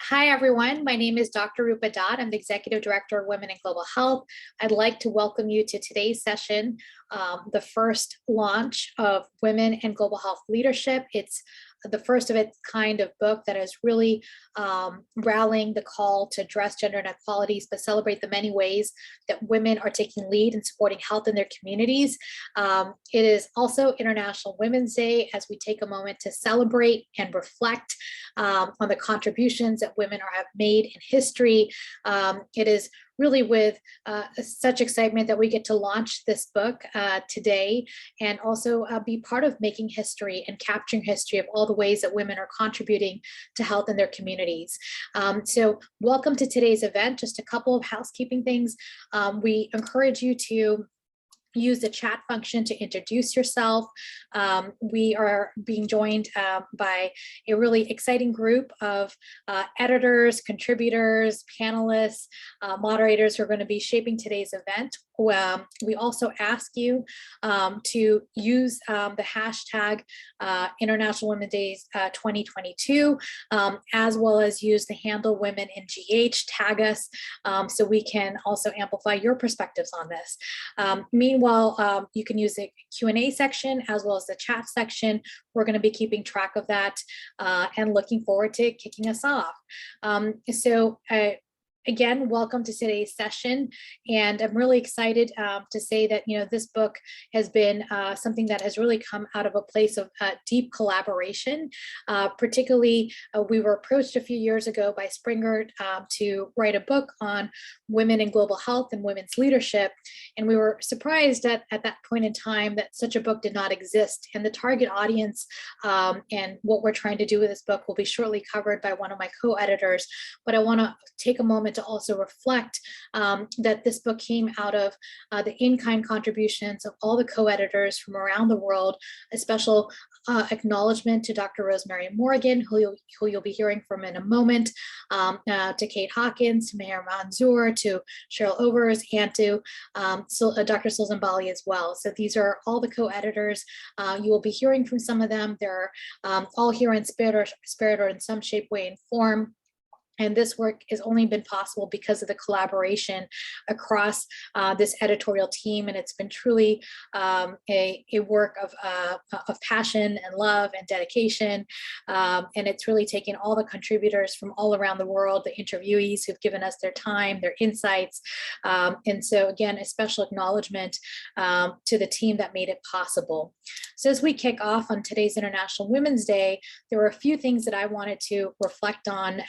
Hi, everyone. My name is Dr. Roopa Dhatt. I'm the Executive Director of Women in Global Health. I'd like to welcome you to today's session, the first launch of Women in Global Health Leadership. It's the first of its kind of book that is really rallying the call to address gender inequalities, but celebrate the many ways that women are taking lead in supporting health in their communities. It is also International Women's Day as we take a moment to celebrate and reflect on the contributions that women have made in history. It is really with such excitement that we get to launch this book today and also be part of making history and capturing history of all the ways that women are contributing to health in their communities. So welcome to today's event. Just a couple of housekeeping things. We encourage you to use the chat function to introduce yourself. We are being joined by a really exciting group of editors, contributors, panelists, moderators who are going to be shaping today's event. We also ask you to use the hashtag International Women's Day 2022, as well as use the handle Women in GH, tag us, so we can also amplify your perspectives on this. Meanwhile, you can use the Q&A section as well as the chat section. We're going to be keeping track of that and looking forward to kicking us off. Again, welcome to today's session, and I'm really excited to say that this book has been something that has really come out of a place of deep collaboration. Particularly, we were approached a few years ago by Springer to write a book on women in global health and women's leadership, and we were surprised at that point in time that such a book did not exist. And the target audience and what we're trying to do with this book will be shortly covered by one of my co-editors, but I want to take a moment to also reflect that this book came out of the in-kind contributions of all the co-editors from around the world. A special acknowledgement to Dr. Rosemary Morgan, who you'll be hearing from in a moment, to Kate Hawkins, to Meher Manzoor, to Cheryl Overs, and to Dr. Sulzan Bali as well. So these are all the co-editors. You will be hearing from some of them. They're all here in spirit or in some shape, way, and form. And this work has only been possible because of the collaboration across this editorial team. And it's been truly a work of passion and love and dedication. And it's really taken all the contributors from all around the world, the interviewees who've given us their time, their insights. And so again, a special acknowledgement to the team that made it possible. So as we kick off on today's International Women's Day, there were a few things that I wanted to reflect on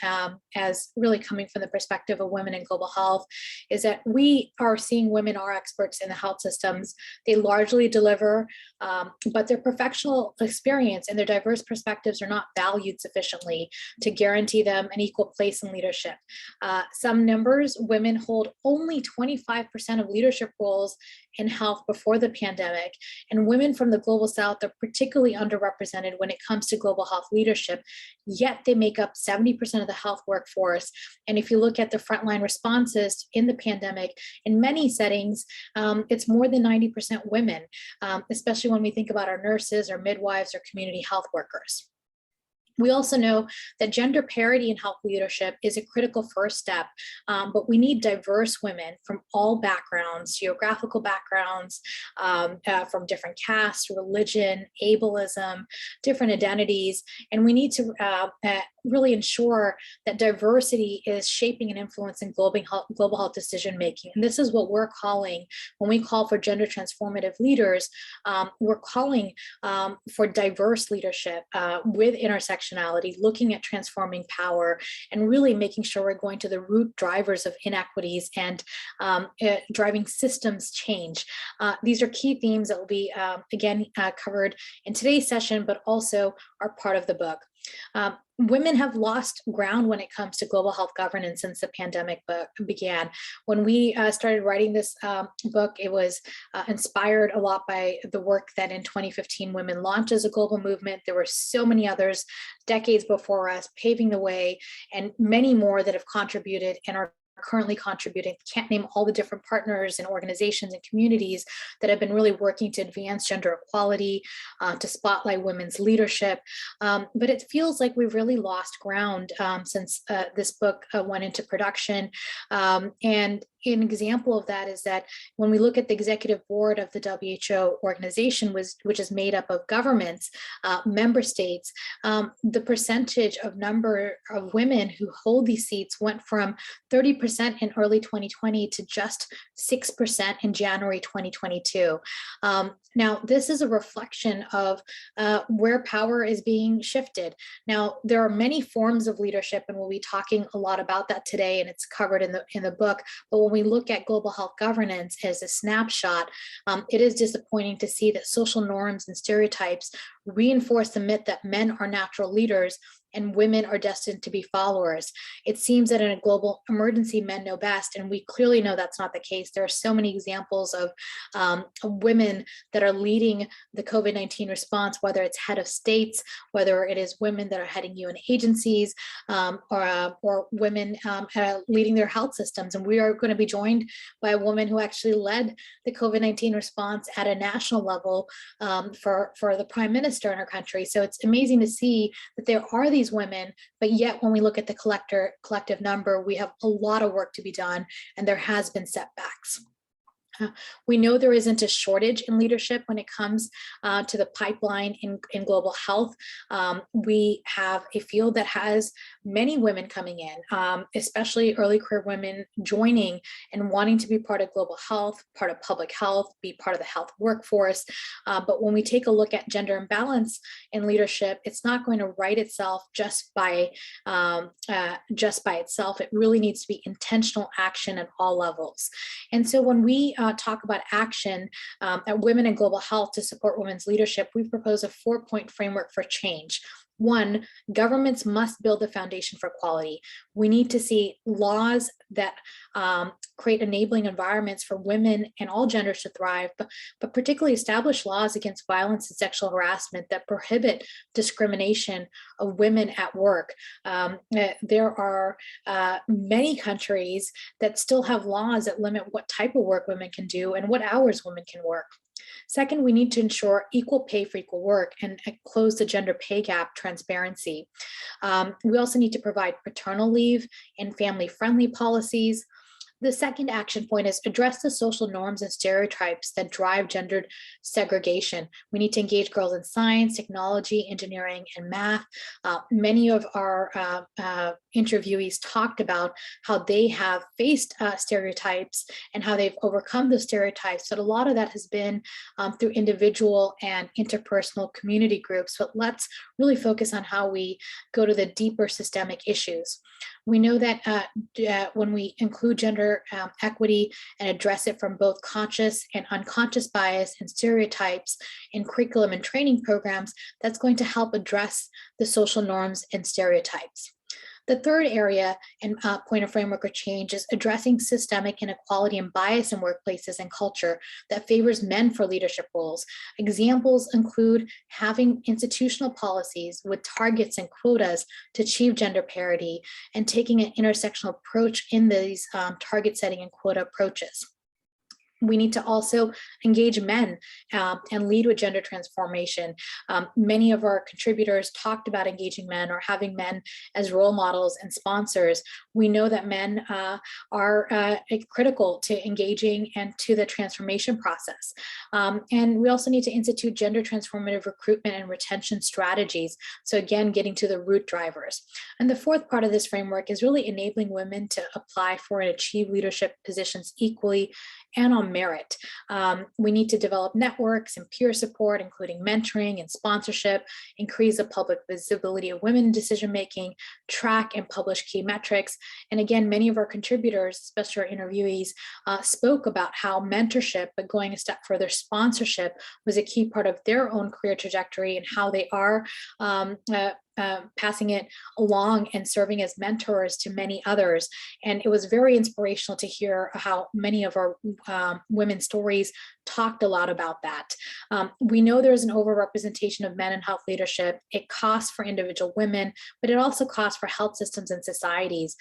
as really coming from the perspective of women in global health, is that we are seeing women are experts in the health systems. They largely deliver, but their professional experience and their diverse perspectives are not valued sufficiently to guarantee them an equal place in leadership. Some numbers, women hold only 25% of leadership roles in health before the pandemic, and women from the global south are particularly underrepresented when it comes to global health leadership, yet they make up 70% of the health workforce. And if you look at the frontline responses in the pandemic, in many settings, it's more than 90% women, especially when we think about our nurses, our midwives, or community health workers. We also know that gender parity in health leadership is a critical first step, but we need diverse women from all backgrounds, geographical backgrounds, from different castes, religion, ableism, different identities, and we need to really ensure that diversity is shaping and influencing global health decision making. And this is what we're calling, when we call for gender transformative leaders, we're calling for diverse leadership with intersectionality, looking at transforming power, and really making sure we're going to the root drivers of inequities and driving systems change. These are key themes that will be, again, covered in today's session, but also are part of the book. Women have lost ground when it comes to global health governance since the pandemic began. When we started writing this book, it was inspired a lot by the work that in 2015 women launched as a global movement. There were so many others decades before us paving the way, and many more that have contributed and are currently contributing. Can't name all the different partners and organizations and communities that have been really working to advance gender equality, to spotlight women's leadership. But it feels like we've really lost ground since this book went into production. And an example of that is that when we look at the executive board of the WHO organization, which is made up of governments, member states, the percentage of number of women who hold these seats went from 30% in early 2020 to just 6% in January 2022. Now, this is a reflection of where power is being shifted. Now, there are many forms of leadership, and we'll be talking a lot about that today, and it's covered in the book. But when we look at global health governance as a snapshot, it is disappointing to see that social norms and stereotypes reinforce the myth that men are natural leaders and women are destined to be followers. It seems that in a global emergency, men know best, and we clearly know that's not the case. There are so many examples of women that are leading the COVID-19 response, whether it's head of states, whether it is women that are heading UN agencies, or women leading their health systems. And we are going to be joined by a woman who actually led the COVID-19 response at a national level for the prime minister in our country. So it's amazing to see that there are these women, but yet when we look at the collective number, we have a lot of work to be done, and there has been setbacks. We know there isn't a shortage in leadership when it comes to the pipeline in global health. We have a field that has many women coming in, especially early career women joining and wanting to be part of global health, part of public health, be part of the health workforce. But when we take a look at gender imbalance in leadership, it's not going to right itself just by itself. It really needs to be intentional action at all levels. And so when we talk about action at Women in Global Health to support women's leadership, we propose a 4-point framework for change. 1, governments must build the foundation for equality. We need to see laws that create enabling environments for women and all genders to thrive, but particularly establish laws against violence and sexual harassment that prohibit discrimination of women at work. There are many countries that still have laws that limit what type of work women can do and what hours women can work. Second, we need to ensure equal pay for equal work and close the gender pay gap transparency. We also need to provide paternal leave and family-friendly policies. The second action point is address the social norms and stereotypes that drive gendered segregation. We need to engage girls in science, technology, engineering, and math. Many of our interviewees talked about how they have faced stereotypes and how they've overcome those stereotypes. But a lot of that has been through individual and interpersonal community groups. But let's really focus on how we go to the deeper systemic issues. We know that when we include gender equity and address it from both conscious and unconscious bias and stereotypes in curriculum and training programs, that's going to help address the social norms and stereotypes. The third area and point of framework of change is addressing systemic inequality and bias in workplaces and culture that favors men for leadership roles. Examples include having institutional policies with targets and quotas to achieve gender parity and taking an intersectional approach in these target setting and quota approaches. We need to also engage men and lead with gender transformation. Many of our contributors talked about engaging men or having men as role models and sponsors. We know that men are critical to engaging and to the transformation process. And we also need to institute gender transformative recruitment and retention strategies. So again, getting to the root drivers. And the fourth part of this framework is really enabling women to apply for and achieve leadership positions equally and on merit. We need to develop networks and peer support, including mentoring and sponsorship, increase the public visibility of women in decision-making, track and publish key metrics. And again, many of our contributors, especially our interviewees, spoke about how mentorship, but going a step further, sponsorship was a key part of their own career trajectory and how they are passing it along and serving as mentors to many others. And it was very inspirational to hear how many of our women's stories talked a lot about that. We know there's an overrepresentation of men in health leadership. It costs for individual women, but it also costs for health systems and societies.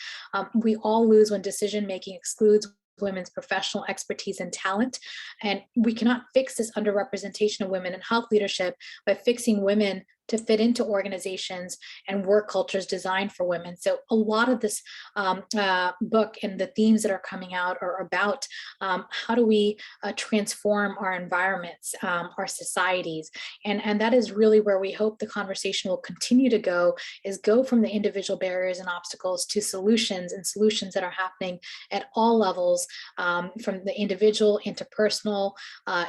We all lose when decision-making excludes women's professional expertise and talent. And we cannot fix this underrepresentation of women in health leadership by fixing women to fit into organizations and work cultures designed for women. So a lot of this book and the themes that are coming out are about how do we transform our environments, our societies. And that is really where we hope the conversation will continue to go, is go from the individual barriers and obstacles to solutions, and solutions that are happening at all levels, from the individual, interpersonal,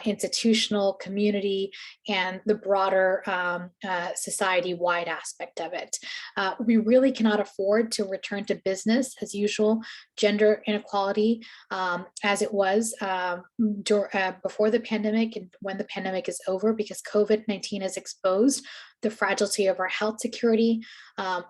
institutional, community, and the broader society-wide aspect of it. We really cannot afford to return to business as usual, gender inequality as it was before the pandemic and when the pandemic is over, because COVID-19 has exposed the fragility of our health security.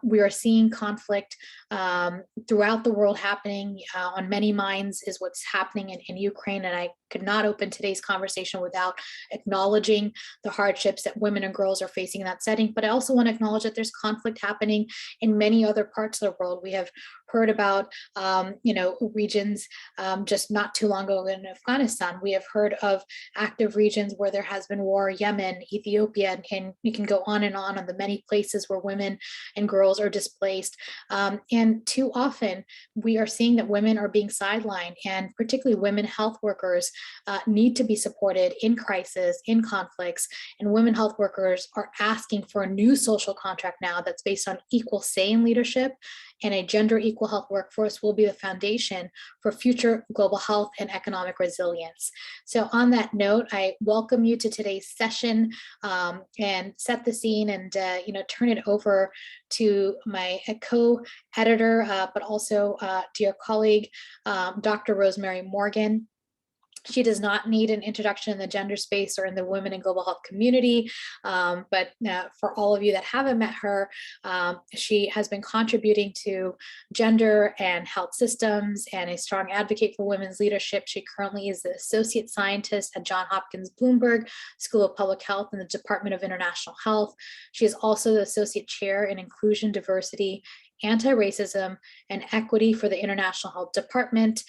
We are seeing conflict throughout the world happening. On many minds is what's happening in Ukraine, and I could not open today's conversation without acknowledging the hardships that women and girls are facing in that setting. But I also want to acknowledge that there's conflict happening in many other parts of the world. We have heard about, regions just not too long ago in Afghanistan. We have heard of active regions where there has been war, Yemen, Ethiopia, and you can go on the many places where women and girls are displaced. And too often we are seeing that women are being sidelined, and particularly women health workers need to be supported in crisis, in conflicts, and women health workers are asking for a new social contract now that's based on equal say in leadership, and a gender equal health workforce will be the foundation for future global health and economic resilience. So on that note, I welcome you to today's session and set the scene and turn it over to my co-editor, but also dear colleague, Dr. Rosemary Morgan. She does not need an introduction in the gender space or in the women and global health community, but for all of you that haven't met her, she has been contributing to gender and health systems and a strong advocate for women's leadership. She currently is the associate scientist at Johns Hopkins Bloomberg School of Public Health in the Department of International Health. She is also the associate chair in inclusion, diversity, anti-racism, and equity for the International Health Department.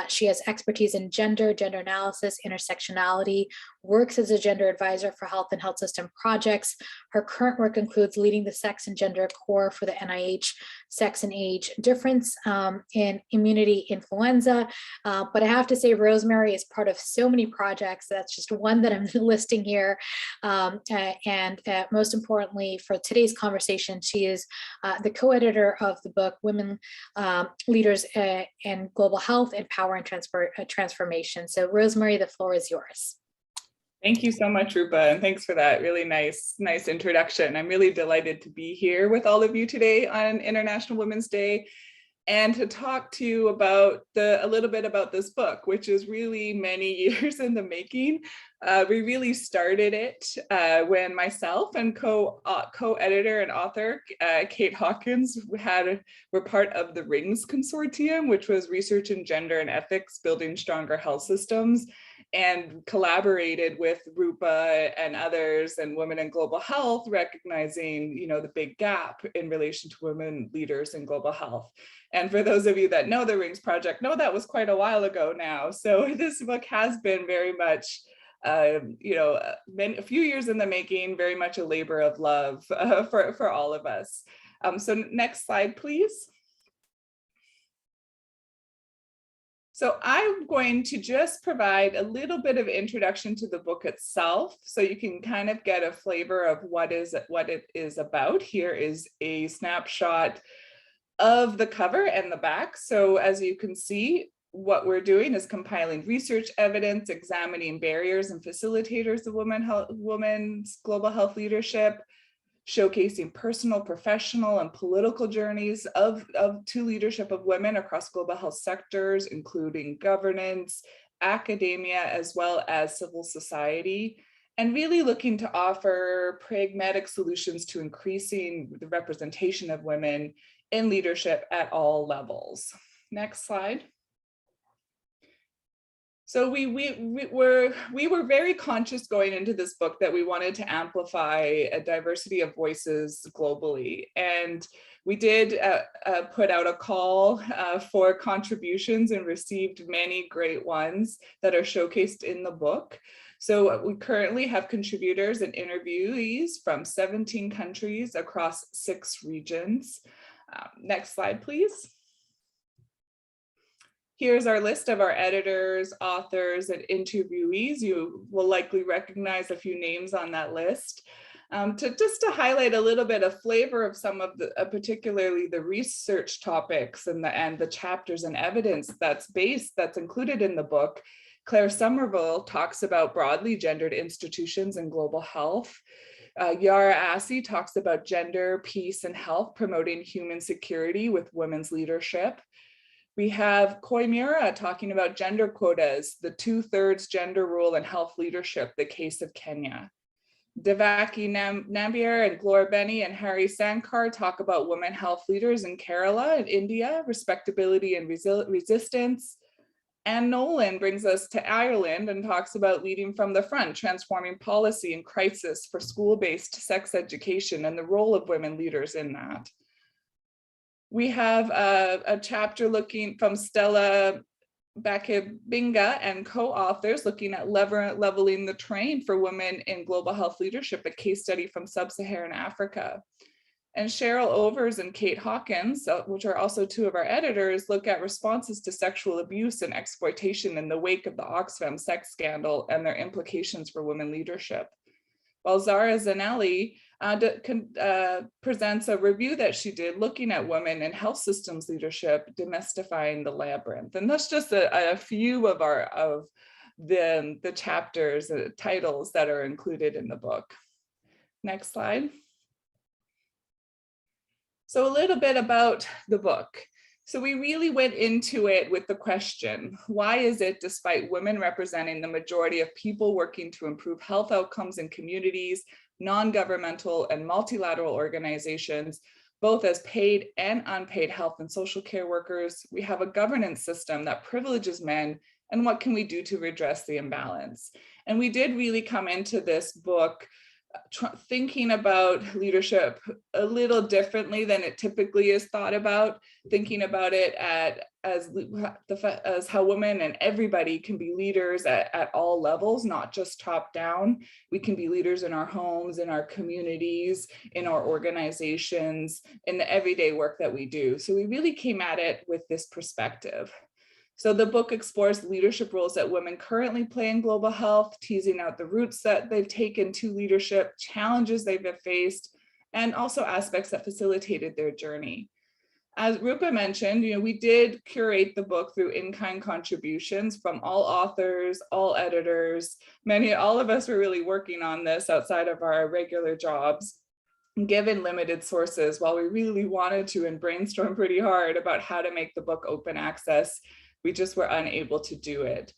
She has expertise in gender analysis, intersectionality, works as a gender advisor for health and health system projects. Her current work includes leading the sex and gender core for the NIH sex and age difference in immunity influenza. But I have to say, Rosemary is part of so many projects. That's just one that I'm listing here. And most importantly, for today's conversation, she is the co-editor of the book, Women Leaders in Global Health, Power and Transformation. So Rosemary, the floor is yours. Thank you so much, Roopa, and thanks for that really nice introduction. I'm really delighted to be here with all of you today on International Women's Day and to talk to you about a little bit about this book, which is really many years in the making. We really started it when myself and co-editor and author Kate Hawkins were part of the RINGS consortium, which was Research in Gender and Ethics, Building Stronger Health Systems, and collaborated with Roopa and others and Women in Global Health, recognizing, the big gap in relation to women leaders in global health. And for those of you that know the RINGS project, know that was quite a while ago now. So this book has been very much a few years in the making, very much a labor of love for all of us. So next slide, please. So I'm going to just provide a little bit of introduction to the book itself, so you can kind of get a flavor of what it is about. Here is a snapshot of the cover and the back. So as you can see, what we're doing is compiling research evidence, examining barriers and facilitators of women's global health leadership, showcasing personal, professional, and political journeys to leadership of women across global health sectors, including governance, academia, as well as civil society. and really looking to offer pragmatic solutions to increasing the representation of women in leadership at all levels. Next slide. So we were very conscious going into this book that we wanted to amplify a diversity of voices globally. And we did put out a call for contributions and received many great ones that are showcased in the book. So we currently have contributors and interviewees from 17 countries across 6 regions. Next slide, please. Here's our list of our editors, authors, and interviewees. You will likely recognize a few names on that list. Just to highlight a little bit of flavor of some of the, particularly the research topics and the chapters and evidence that's included in the book. Claire Somerville talks about broadly gendered institutions and global health. Yara Assi talks about gender, peace, and health, promoting human security with women's leadership. We have Koimura talking about gender quotas, the 2/3 gender rule in health leadership, the case of Kenya. Devaki Nambiar and Gloria Benny and Hari Sankar talk about women health leaders in Kerala and India, respectability and resistance. Anne Nolan brings us to Ireland and talks about leading from the front, transforming policy and crisis for school-based sex education and the role of women leaders in that. We have a chapter looking from Stella Bakibinga and co-authors looking at leveling the terrain for women in global health leadership, a case study from sub-Saharan Africa. And Cheryl Overs and Kate Hawkins, which are also 2 of our editors, look at responses to sexual abuse and exploitation in the wake of the Oxfam sex scandal and their implications for women leadership. While Zara Zanelli presents a review that she did looking at women in health systems leadership, demystifying the labyrinth. And that's just a few of the chapters, titles that are included in the book. Next slide. So a little bit about the book. So we really went into it with the question, why is it, despite women representing the majority of people working to improve health outcomes in communities, non-governmental and multilateral organizations, both as paid and unpaid health and social care workers, we have a governance system that privileges men, and what can we do to redress the imbalance? And we did really come into this book thinking about leadership a little differently than it typically is thought about, thinking about it as how women and everybody can be leaders at all levels, not just top down. We can be leaders in our homes, in our communities, in our organizations, in the everyday work that we do. So we really came at it with this perspective. So the book explores leadership roles that women currently play in global health, teasing out the routes that they've taken to leadership, challenges they've faced, and also aspects that facilitated their journey. As Roopa mentioned, we did curate the book through in-kind contributions from all authors, all editors. All of us were really working on this outside of our regular jobs, given limited sources, while we really wanted to and brainstormed pretty hard about how to make the book open access. We just were unable to do it.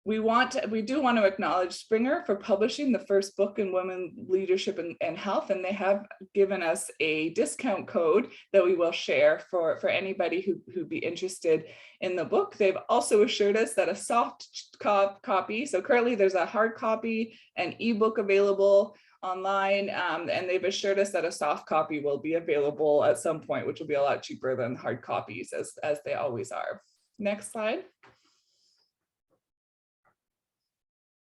We do want to acknowledge Springer for publishing the first book in women leadership and health, and they have given us a discount code that we will share for anybody who'd be interested in the book. They've also assured us that a soft copy, so currently there's a hard copy and ebook available online, and they've assured us that a soft copy will be available at some point, which will be a lot cheaper than hard copies, as they always are. Next slide.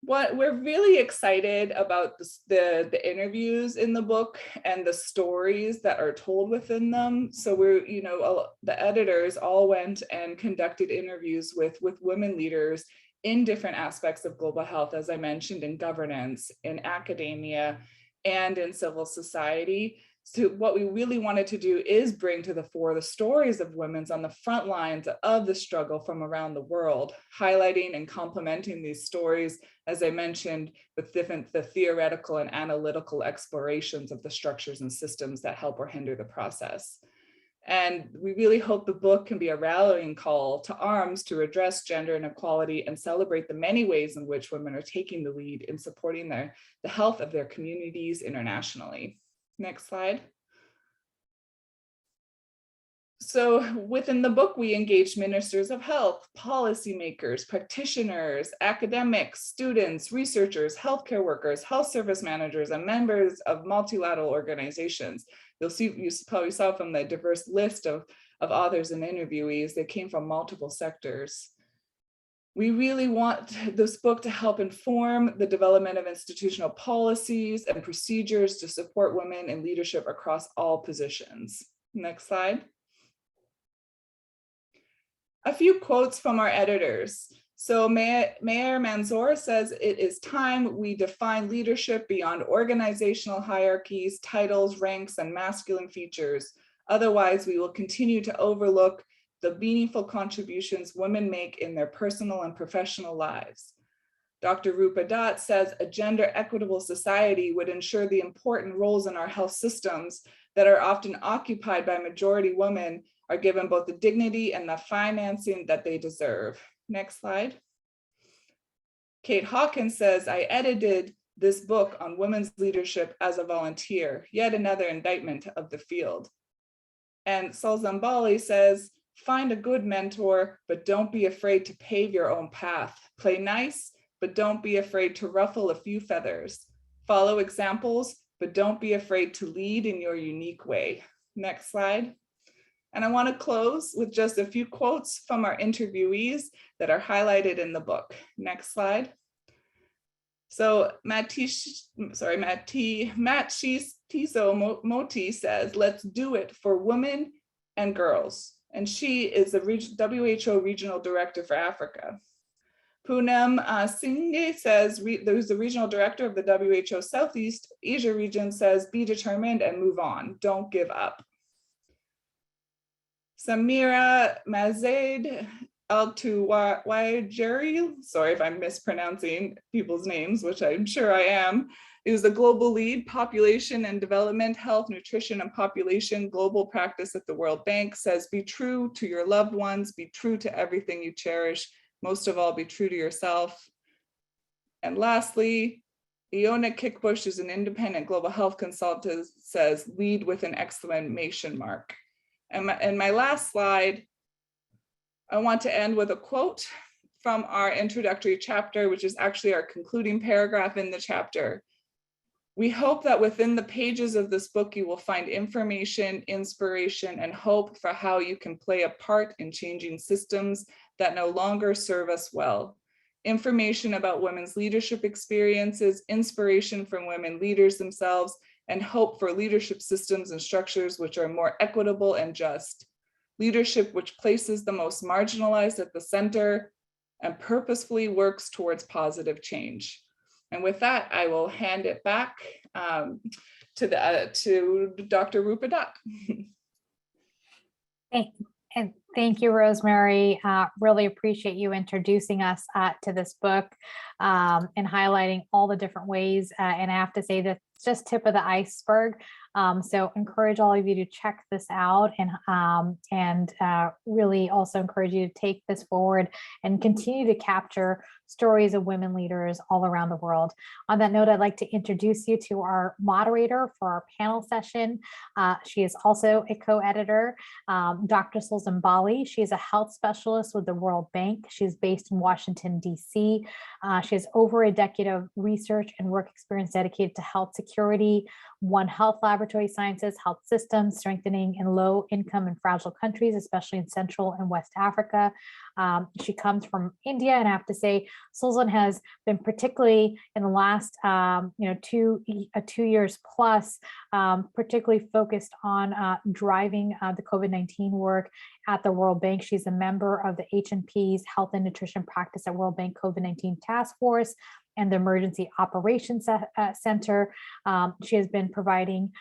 What we're really excited about the interviews in the book and the stories that are told within them. So the editors all went and conducted interviews with women leaders in different aspects of global health, as I mentioned, in governance, in academia, and in civil society. So what we really wanted to do is bring to the fore the stories of women on the front lines of the struggle from around the world, highlighting and complementing these stories, as I mentioned, with the theoretical and analytical explorations of the structures and systems that help or hinder the process. And we really hope the book can be a rallying call to arms to address gender inequality and celebrate the many ways in which women are taking the lead in supporting the health of their communities internationally. Next slide. So within the book, we engage ministers of health, policymakers, practitioners, academics, students, researchers, healthcare workers, health service managers, and members of multilateral organizations. You'll see, you probably saw from the diverse list of authors and interviewees that came from multiple sectors. We really want this book to help inform the development of institutional policies and procedures to support women in leadership across all positions. Next slide. A few quotes from our editors. So Mayor Manzoor says, "It is time we define leadership beyond organizational hierarchies, titles, ranks, and masculine features. Otherwise, we will continue to overlook the meaningful contributions women make in their personal and professional lives." Dr. Roopa Dhatt says, "A gender equitable society would ensure the important roles in our health systems that are often occupied by majority women are given both the dignity and the financing that they deserve." Next slide. Kate Hawkins says, "I edited this book on women's leadership as a volunteer, yet another indictment of the field." And Sulzan Bali says, "Find a good mentor, but don't be afraid to pave your own path. Play nice, but don't be afraid to ruffle a few feathers. Follow examples, but don't be afraid to lead in your unique way." Next slide. And I want to close with just a few quotes from our interviewees that are highlighted in the book. Next slide. So Matt Tiso Moti says, "Let's do it for women and girls." And she is the WHO Regional Director for Africa. Poonam Singh says, who's the Regional Director of the WHO Southeast Asia region, says, "Be determined and move on. Don't give up." Samira Mazed Al-Tuwajeri, sorry if I'm mispronouncing people's names, which I'm sure I am, is the global lead, population and development, health, nutrition, and population global practice at the World Bank, says, "Be true to your loved ones, be true to everything you cherish. Most of all, be true to yourself." And lastly, Iona Kickbush is an independent global health consultant, says, "Lead with an exclamation mark." And my last slide, I want to end with a quote from our introductory chapter, which is actually our concluding paragraph in the chapter. "We hope that within the pages of this book, you will find information, inspiration, and hope for how you can play a part in changing systems that no longer serve us well. Information about women's leadership experiences, inspiration from women leaders themselves, and hope for leadership systems and structures which are more equitable and just. Leadership which places the most marginalized at the center and purposefully works towards positive change." And with that, I will hand it back to Dr. Roopa Dhatt. And thank you, Rosemary. Really appreciate you introducing us to this book and highlighting all the different ways. And I have to say that it's just tip of the iceberg. So encourage all of you to check this out and really also encourage you to take this forward and continue to capture stories of women leaders all around the world. On that note, I'd like to introduce you to our moderator for our panel session. She is also a co-editor, Dr. Sulzan Bali. She is a health specialist with the World Bank. She's based in Washington, D.C. She has over a decade of research and work experience dedicated to health security, One Health Laboratory Sciences, health systems, strengthening in low income and fragile countries, especially in Central and West Africa. She comes from India, and I have to say, Sulzan has been particularly in the last 2 years plus, particularly focused on driving the COVID-19 work at the World Bank. She's a member of the H&P's Health and Nutrition Practice at World Bank COVID-19 Task Force and the Emergency Operations Center. She has been providing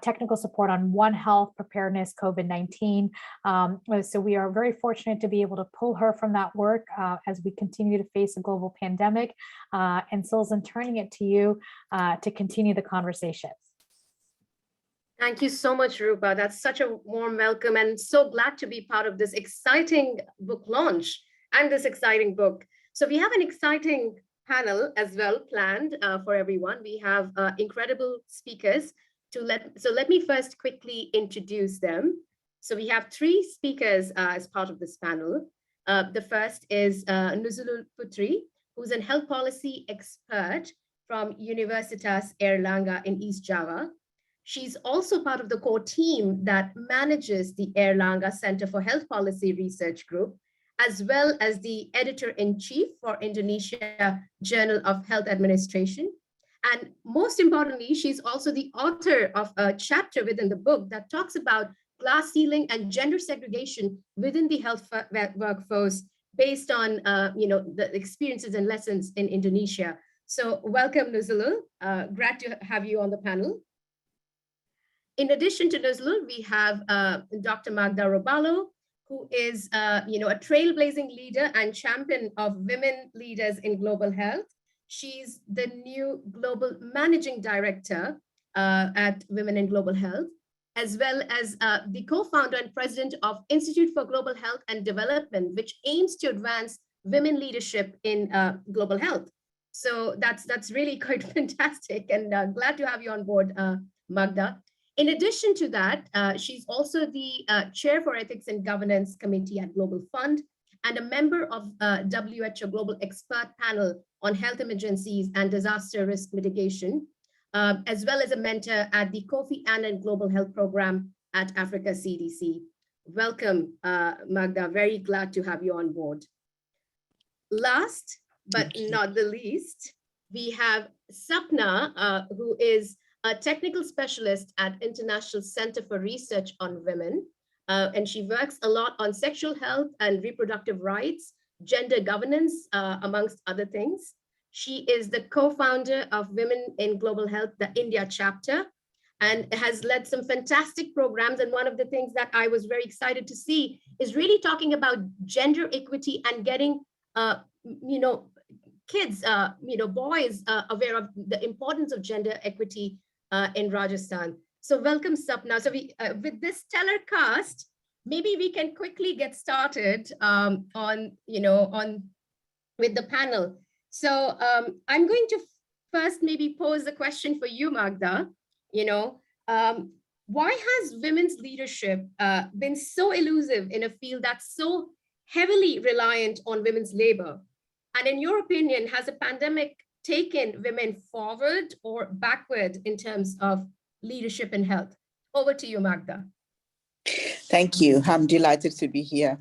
technical support on One Health preparedness COVID-19. So we are very fortunate to be able to pull her from that work as we continue to face a global pandemic. And Sulzan, turning it to you to continue the conversation. Thank you so much, Roopa. That's such a warm welcome, and so glad to be part of this exciting book launch and this exciting book. So we have an exciting panel as well planned for everyone. We have incredible speakers so let me first quickly introduce them. So we have three speakers as part of this panel. The first is Nuzulul Putri, who's a health policy expert from Universitas Airlangga in East Java. She's also part of the core team that manages the Airlangga Center for Health Policy Research Group, as well as the editor-in-chief for Indonesia Journal of Health Administration. And most importantly, she's also the author of a chapter within the book that talks about glass ceiling and gender segregation within the health workforce based on the experiences and lessons in Indonesia. So welcome, Nuzulul. Glad to have you on the panel. In addition to Nuzulul, we have Dr. Magda Robalo, who is a trailblazing leader and champion of women leaders in global health. She's the new global managing director at Women in Global Health, as well as the co-founder and president of Institute for Global Health and Development, which aims to advance women leadership in global health. So that's really quite fantastic, and glad to have you on board, Magda. In addition to that, she's also the chair for Ethics and Governance Committee at Global Fund and a member of WHO Global Expert Panel on Health Emergencies and Disaster Risk Mitigation, as well as a mentor at the Kofi Annan Global Health Program at Africa CDC. Welcome, Magda. Very glad to have you on board. Last but not the least, we have Sapna, who is a technical specialist at International Center for Research on Women, and she works a lot on sexual health and reproductive rights, gender governance, amongst other things. She is the co-founder of Women in Global Health, the India chapter, and has led some fantastic programs. And one of the things that I was very excited to see is really talking about gender equity and getting, kids, boys aware of the importance of gender equity in Rajasthan. So welcome, Sapna. So with this stellar cast, maybe we can quickly get started with the panel. So I'm going to first maybe pose a question for you, Magda. Why has women's leadership been so elusive in a field that's so heavily reliant on women's labor? And in your opinion, has a pandemic taken women forward or backward in terms of leadership in health? Over to you, Magda. Thank you. I'm delighted to be here.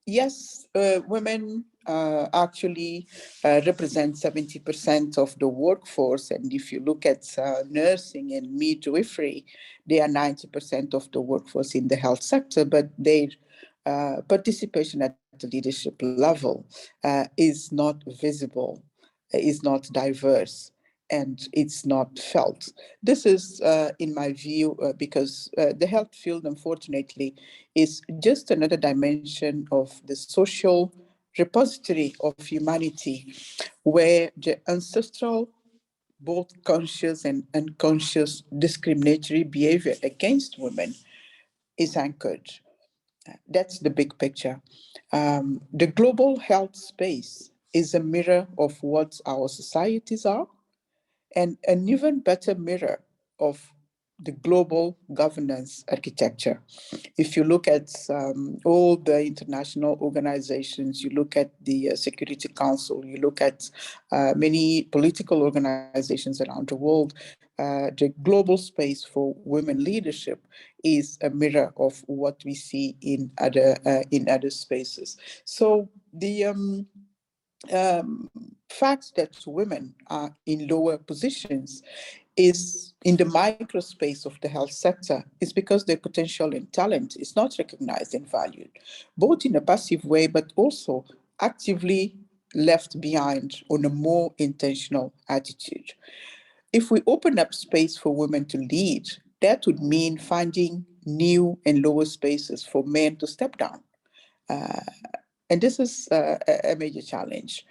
Yes, women actually represent 70% of the workforce. And if you look at nursing and midwifery, they are 90% of the workforce in the health sector, but their participation at the leadership level is not visible, is not diverse, and it's not felt. This is, in my view, because the health field, unfortunately, is just another dimension of the social repository of humanity, where the ancestral, both conscious and unconscious discriminatory behavior against women is anchored. That's the big picture. The global health space is a mirror of what our societies are, and an even better mirror of the global governance architecture. If you look at all the international organizations, you look at the Security Council, you look at many political organizations around the world, the global space for women leadership is a mirror of what we see in other spaces. So the fact that women are in lower positions is in the microspace of the health sector is because their potential and talent is not recognized and valued, both in a passive way, but also actively left behind on a more intentional attitude. If we open up space for women to lead, that would mean finding new and lower spaces for men to step down. And this is a major challenge.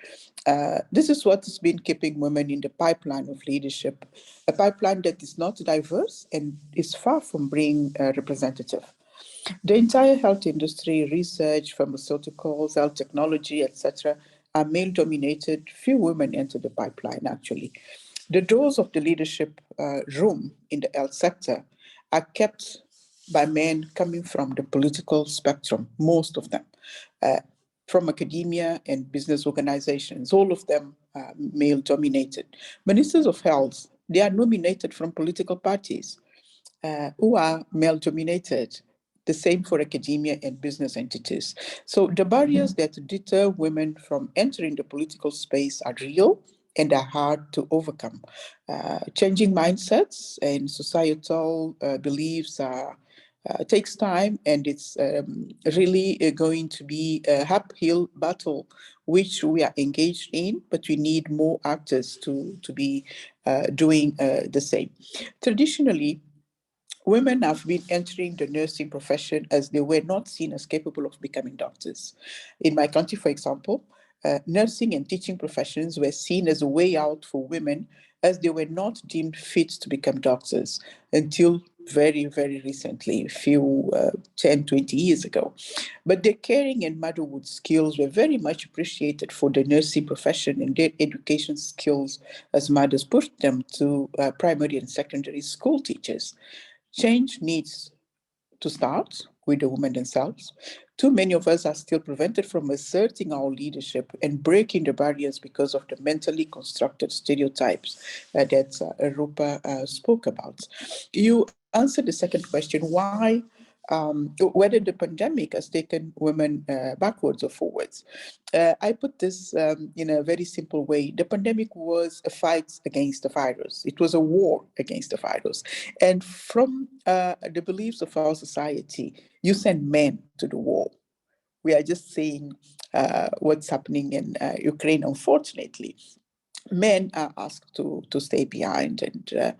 This is what has been keeping women in the pipeline of leadership, a pipeline that is not diverse and is far from being representative. The entire health industry, research, pharmaceuticals, health technology, etc., are male-dominated. Few women enter the pipeline, actually. The doors of the leadership room in the health sector are kept by men coming from the political spectrum, most of them, from academia and business organizations, all of them male-dominated. Ministers of health, they are nominated from political parties who are male-dominated. The same for academia and business entities. So the barriers that deter women from entering the political space are real and are hard to overcome. Changing mindsets and societal beliefs takes time, and it's really going to be a uphill battle, which we are engaged in, but we need more actors to be doing the same. Traditionally, women have been entering the nursing profession as they were not seen as capable of becoming doctors. In my country, for example, nursing and teaching professions were seen as a way out for women as they were not deemed fit to become doctors until very, very recently, a few 10, 20 years ago. But their caring and motherhood skills were very much appreciated for the nursing profession, and their education skills as mothers pushed them to primary and secondary school teachers. Change needs to start with the women themselves. Too many of us are still prevented from asserting our leadership and breaking the barriers because of the mentally constructed stereotypes that Roopa spoke about. You answered the second question, why, whether the pandemic has taken women backwards or forwards. I put this in a very simple way. The pandemic was a fight against the virus. It was a war against the virus. And from the beliefs of our society, you send men to the war. We are just seeing what's happening in Ukraine, unfortunately. Men are asked to stay behind, and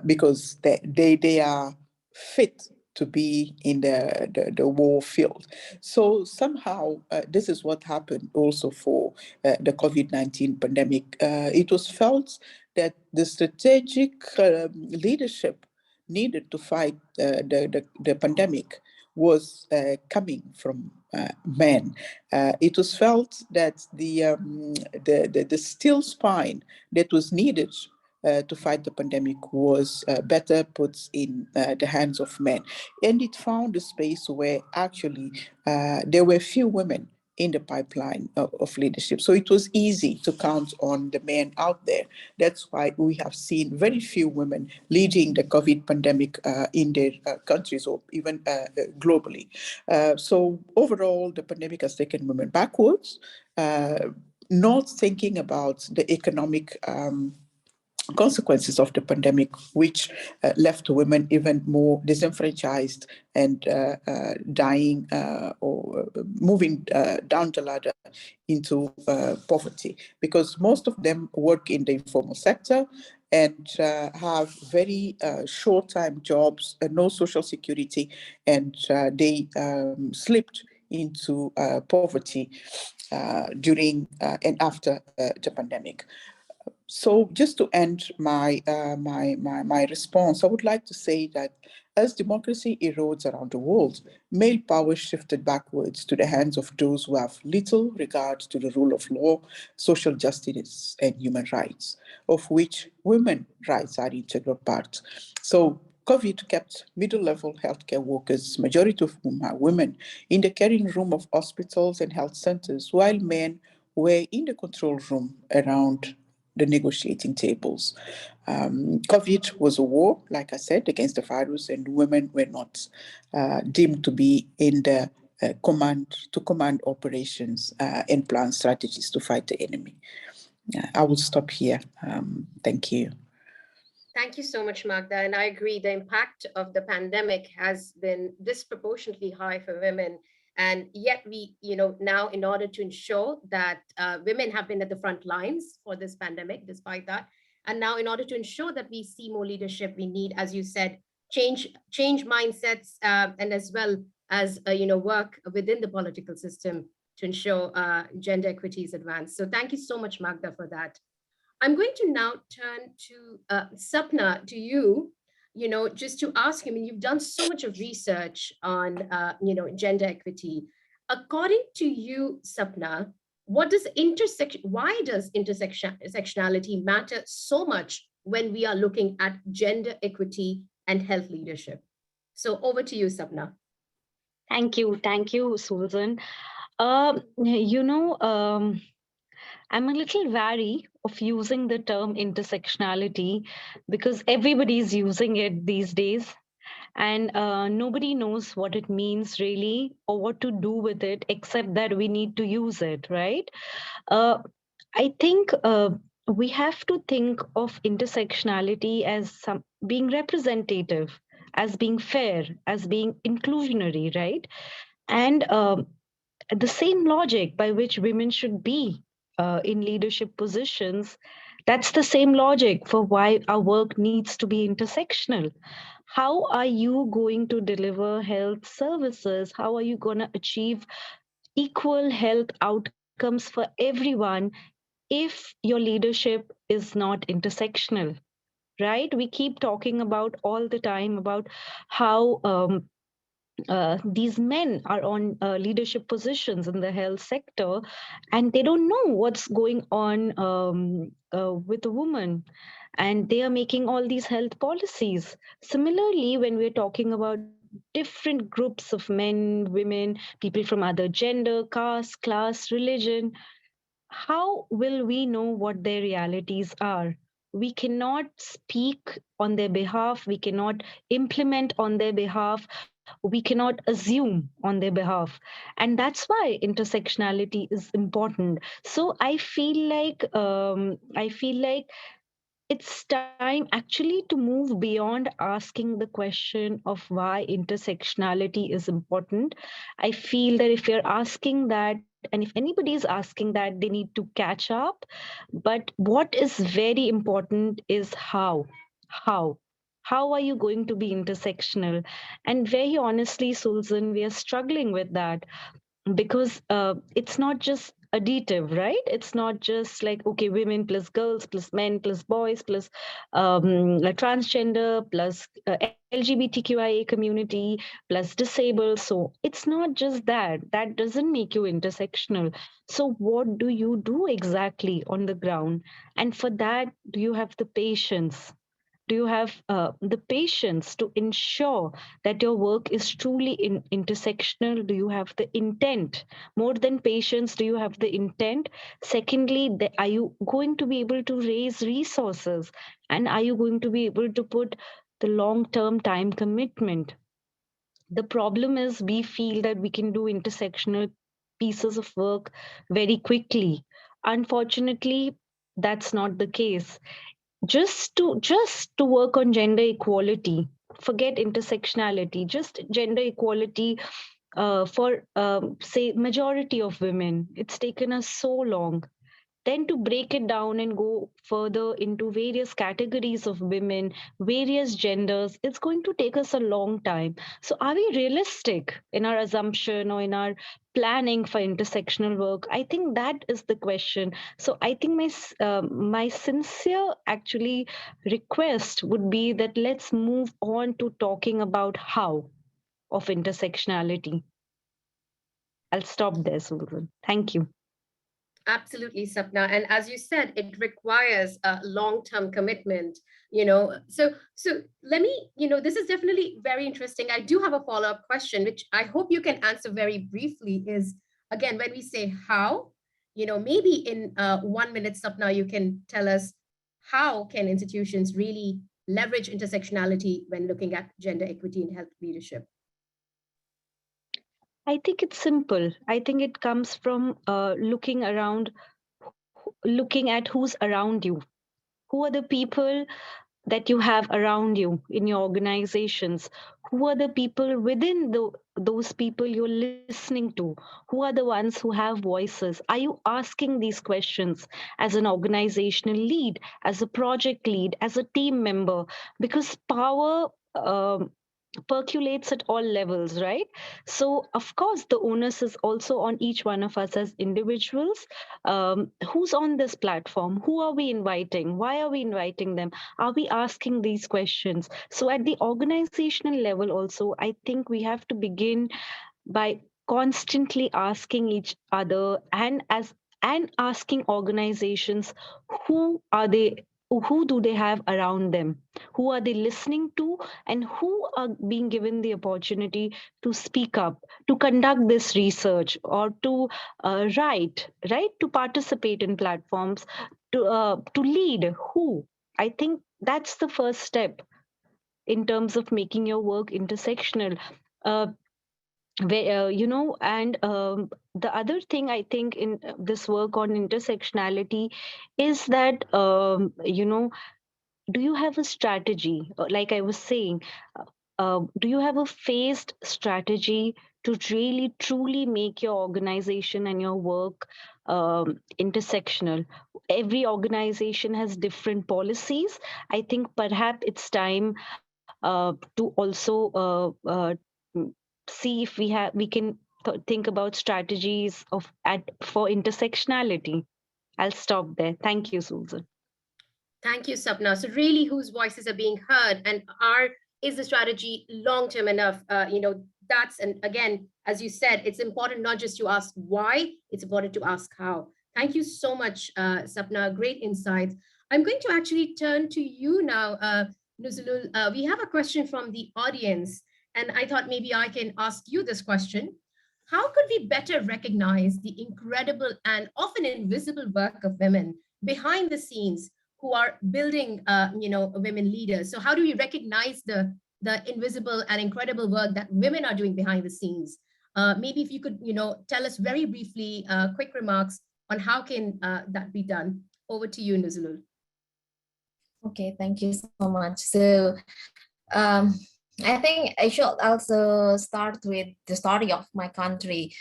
because they are fit to be in the war field. So somehow this is what happened also for the COVID-19 pandemic. It was felt that the strategic leadership needed to fight the pandemic was coming from men. It was felt that the steel spine that was needed to fight the pandemic was better put in the hands of men. And it found a space where actually there were few women in the pipeline of leadership. So it was easy to count on the men out there. That's why we have seen very few women leading the COVID pandemic in their countries or even globally. So overall, the pandemic has taken women backwards, not thinking about the economic consequences of the pandemic, which left women even more disenfranchised and dying or moving down the ladder into poverty, because most of them work in the informal sector and have very short-time jobs, no social security, and they slipped into poverty during and after the pandemic. So just to end my response, I would like to say that as democracy erodes around the world, male power shifted backwards to the hands of those who have little regard to the rule of law, social justice, and human rights, of which women's rights are integral part. So COVID kept middle-level healthcare workers, majority of whom are women, in the caring room of hospitals and health centers, while men were in the control room around the negotiating tables. COVID was a war, like I said, against the virus, and women were not deemed to be in the command operations and plan strategies to fight the enemy. I will stop here. Thank you. Thank you so much, Magda. And I agree, the impact of the pandemic has been disproportionately high for women. And yet we, now in order to ensure that women have been at the front lines for this pandemic, despite that, and now in order to ensure that we see more leadership, we need, as you said, change mindsets and as well as, work within the political system to ensure gender equity is advanced. So thank you so much, Magda, for that. I'm going to now turn to Sapna, to you, just to ask you, I mean, you've done so much of research on, gender equity. According to you, Sapna, why does intersectionality matter so much when we are looking at gender equity and health leadership? So over to you, Sapna. Thank you, Susan. I'm a little wary of using the term intersectionality because everybody's using it these days, and nobody knows what it means really or what to do with it, except that we need to use it, right? I think we have to think of intersectionality as being representative, as being fair, as being inclusionary, right? And the same logic by which women should be in leadership positions, that's the same logic for why our work needs to be intersectional. How are you going to deliver health services? How are you going to achieve equal health outcomes for everyone if your leadership is not intersectional? Right? We keep talking about all the time about how these men are on leadership positions in the health sector, and they don't know what's going on with a woman, and they are making all these health policies. Similarly, when we're talking about different groups of men, women, people from other gender, caste, class, religion, how will we know what their realities are? We cannot speak on their behalf. We cannot implement on their behalf. We cannot assume on their behalf. And that's why intersectionality is important. So I feel like it's time actually to move beyond asking the question of why intersectionality is important. I feel that if you're asking that, and if anybody is asking that, they need to catch up. But what is very important is how. How? How are you going to be intersectional? And very honestly, Susan, we are struggling with that because it's not just additive, right? It's not just like, okay, women plus girls plus men plus boys plus transgender plus LGBTQIA community plus disabled. So it's not just that. That doesn't make you intersectional. So what do you do exactly on the ground? And for that, do you have the patience? Do you have the patience to ensure that your work is truly intersectional? Do you have the intent? More than patience, do you have the intent? Secondly, are you going to be able to raise resources? And are you going to be able to put the long-term time commitment? The problem is we feel that we can do intersectional pieces of work very quickly. Unfortunately, that's not the case. Just to work on gender equality, forget intersectionality, just gender equality for say majority of women, it's taken us so long. Then to break it down and go further into various categories of women, various genders, it's going to take us a long time. So are we realistic in our assumption or in our planning for intersectional work? I think that is the question. So I think my sincere actually request would be that let's move on to talking about how of intersectionality. I'll stop there, Susan. Thank you. Absolutely, Sapna. And as you said, it requires a long-term commitment, So let me, this is definitely very interesting. I do have a follow-up question, which I hope you can answer very briefly is, again, when we say how, maybe in 1 minute, Sapna, you can tell us how can institutions really leverage intersectionality when looking at gender equity in health leadership? I think it's simple. I think it comes from looking at who's around you. Who are the people that you have around you in your organizations? Who are the people within those people you're listening to? Who are the ones who have voices? Are you asking these questions as an organizational lead, as a project lead, as a team member? Because power percolates at all levels, right? So, of course, the onus is also on each one of us as individuals. Who's on this platform? Who are we inviting? Why are we inviting them? Are we asking these questions? So, at the organizational level, also, I think we have to begin by constantly asking each other and asking organizations, who are they, who do they have around them, who are they listening to, and who are being given the opportunity to speak up, to conduct this research, or to write, right, to participate in platforms, to lead. Who? I think that's the first step in terms of making your work intersectional. uh, and the other thing I think in this work on intersectionality is that do you have a strategy? Like I was saying, do you have a phased strategy to really truly make your organization and your work intersectional? Every organization has different policies. I think perhaps it's time to also see if we can think about strategies for intersectionality. I'll stop there. Thank you, Susan. Thank you, Sapna. So really, whose voices are being heard, and is the strategy long-term enough? And again, as you said, it's important not just to ask why, it's important to ask how. Thank you so much, Sapna. Great insights. I'm going to actually turn to you now, Nuzulul. We have a question from the audience, and I thought maybe I can ask you this question. How could we better recognize the incredible and often invisible work of women behind the scenes who are building, women leaders? So how do we recognize the invisible and incredible work that women are doing behind the scenes? Maybe if you could, tell us very briefly, quick remarks on how can that be done. Over to you, Nuzulul. Okay, thank you so much. So I think I should also start with the story of my country.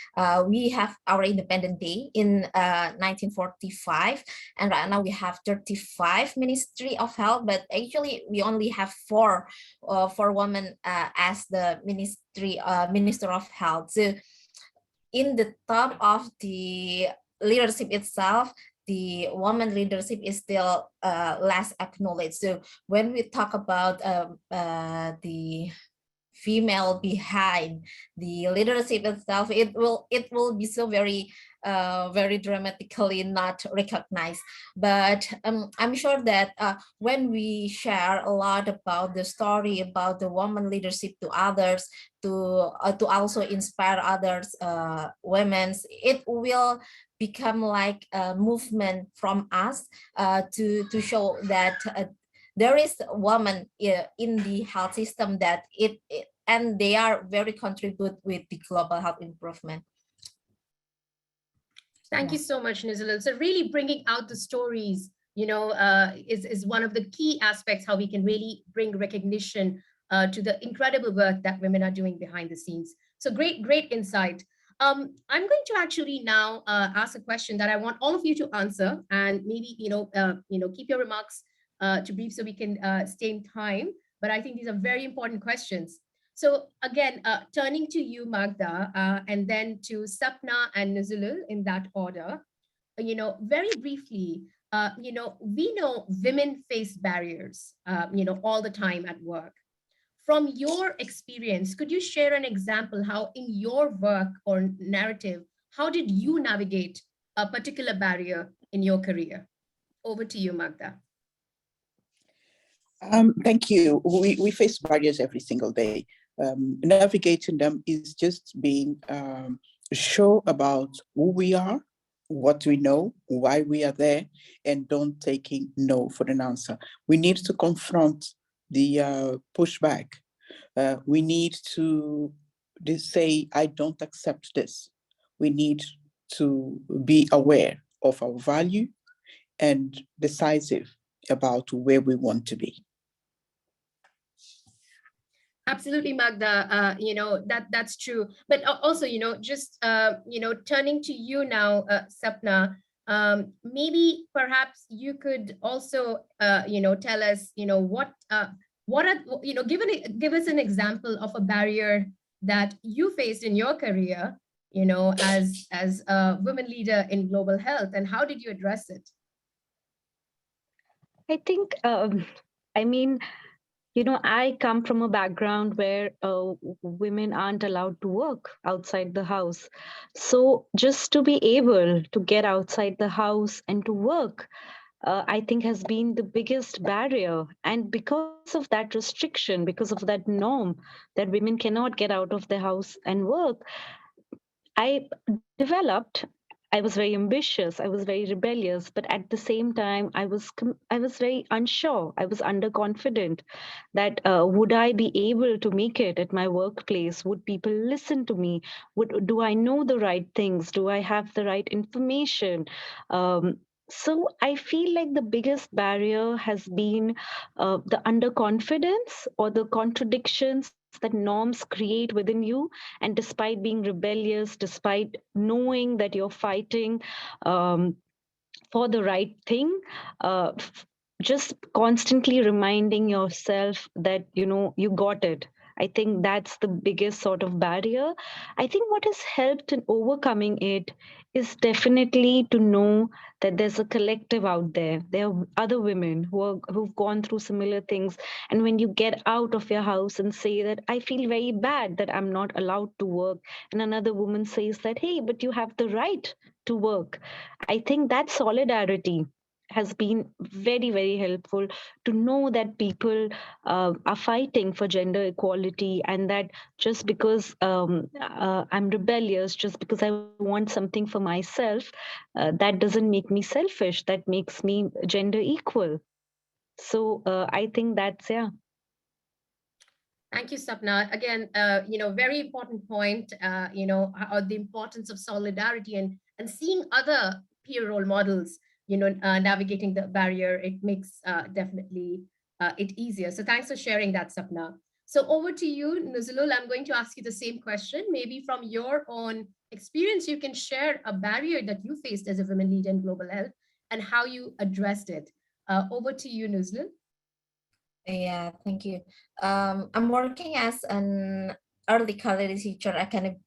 We have our Independence Day in 1945, and right now we have 35 Ministry of Health, but actually we only have four women as the Minister of Health. So in the top of the leadership itself, the woman leadership is still less acknowledged. So when we talk about the female behind the leadership itself, it will be so very dramatically not recognized. But I'm sure that when we share a lot about the story about the woman leadership to others, to also inspire others, women, it will become like a movement from us to show that there is a woman in the health system that and they are very contribute with the global health improvement. Thank you so much, Nuzulul. So really bringing out the stories, is one of the key aspects how we can really bring recognition to the incredible work that women are doing behind the scenes. So great insight. I'm going to actually now ask a question that I want all of you to answer, and maybe keep your remarks to brief so we can stay in time. But I think these are very important questions. So again, turning to you, Magda, and then to Sapna and Nuzulul in that order. Very briefly, we know women face barriers, all the time at work. From your experience, could you share an example how in your work or narrative, how did you navigate a particular barrier in your career? Over to you, Magda. Thank you. We face barriers every single day. Navigating them is just being sure about who we are, what we know, why we are there, and don't taking no for an answer. We need to confront the pushback. We need to say, I don't accept this. We need to be aware of our value and decisive about where we want to be. Absolutely, Magda. That's true. But also, just turning to you now, Sapna. Maybe perhaps you could also, tell us, what What are, give us an example of a barrier that you faced in your career, as a women leader in global health, and how did you address it? I think, I mean, I come from a background where women aren't allowed to work outside the house. So just to be able to get outside the house and to work, I think has been the biggest barrier. And because of that restriction, because of that norm that women cannot get out of the house and work, I developed. I was very ambitious. I was very rebellious, but at the same time, I was very unsure. I was underconfident that would I be able to make it at my workplace? Would people listen to me? Do I know the right things? Do I have the right information? So I feel like the biggest barrier has been the underconfidence or the contradictions that norms create within you. And despite being rebellious, despite knowing that you're fighting for the right thing, just constantly reminding yourself that you got it. I think that's the biggest sort of barrier. I think what has helped in overcoming it is definitely to know that there's a collective out there. There are other women who've gone through similar things. And when you get out of your house and say that I feel very bad that I'm not allowed to work, and another woman says that, hey, but you have the right to work. I think that solidarity has been very, very helpful to know that people are fighting for gender equality, and that just because I'm rebellious, just because I want something for myself, that doesn't make me selfish. That makes me gender equal. So I think that's, yeah. Thank you, Sapna. Again, very important point, the importance of solidarity and seeing other peer role models, navigating the barrier. It makes definitely it easier. So thanks for sharing that, Sapna. So over to you, Nuzulul. I'm going to ask you the same question. Maybe from your own experience, you can share a barrier that you faced as a women leader in global health and how you addressed it. Over to you, Nuzulul. Yeah, thank you. I'm working as an early college teacher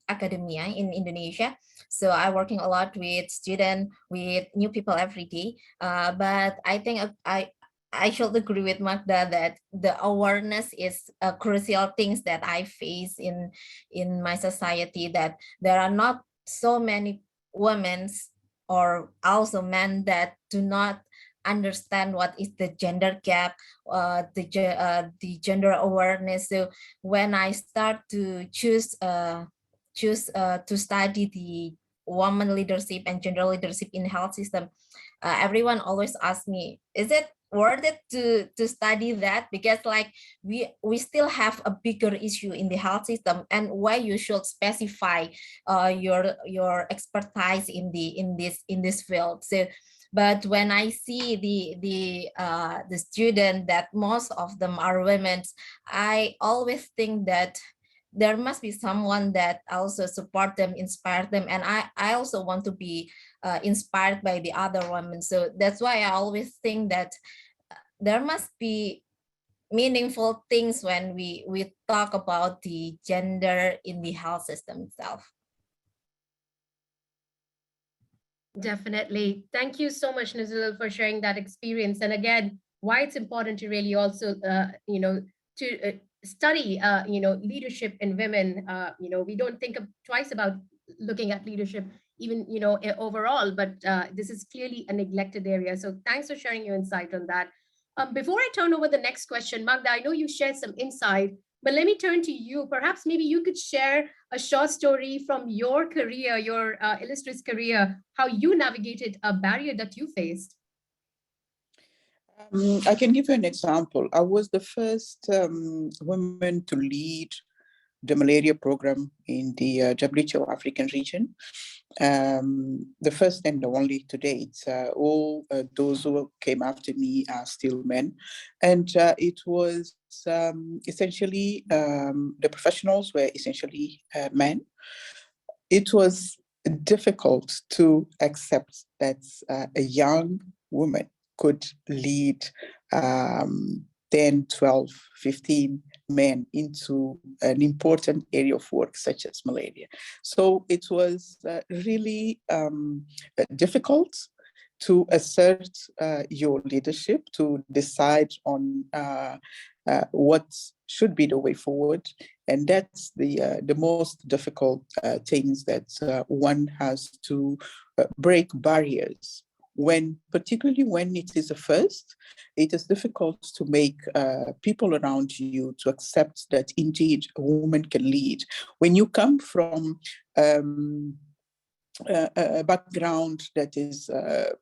academia in Indonesia. So I'm working a lot with students, with new people every day. But I think I should agree with Magda that the awareness is a crucial things that I face in my society, that there are not so many women or also men that do not understand what is the gender gap, the gender awareness. So when I start to choose to study the woman leadership and gender leadership in health system, everyone always asks me, is it worth it to study that? Because like we still have a bigger issue in the health system, and why you should specify your expertise in this field. So but when I see the student that most of them are women, I always think that there must be someone that also support them, inspire them, and I also want to be inspired by the other women. So that's why I always think that there must be meaningful things when we talk about the gender in the health system itself. Definitely. Thank you so much, Nuzul, for sharing that experience. And again, why it's important to really also, to study, leadership in women. We don't think twice about looking at leadership, even, overall, but this is clearly a neglected area. So thanks for sharing your insight on that. Before I turn over the next question, Magda, I know you shared some insight, but let me turn to you. Perhaps maybe you could share a short story from your career, your illustrious career, how you navigated a barrier that you faced. I can give you an example. I was the first woman to lead the malaria program in the WHO African region. The first and the only to date. All those who came after me are still men. And it was essentially, the professionals were essentially men. It was difficult to accept that a young woman could lead 10, 12, 15 men into an important area of work such as malaria. So it was really difficult to assert your leadership, to decide on what should be the way forward. And that's the most difficult things that one has to break barriers. Particularly when it is a first, it is difficult to make people around you to accept that indeed a woman can lead. When you come from a background that is,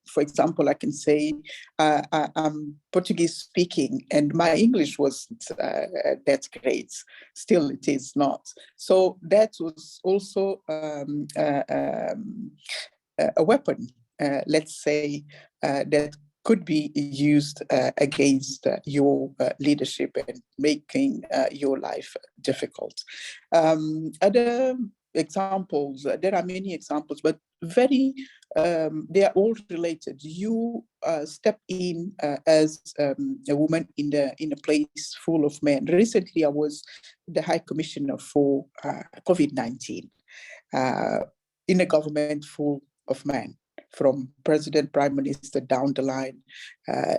for example, I can say I'm Portuguese speaking and my English wasn't that great. Still, it is not. So that was also a weapon, let's say, that could be used against your leadership and making your life difficult. Other examples, there are many examples, but they are all related. You step in as a woman in a place full of men. Recently, I was the High Commissioner for COVID-19 in a government full of men, from president, prime minister down the line.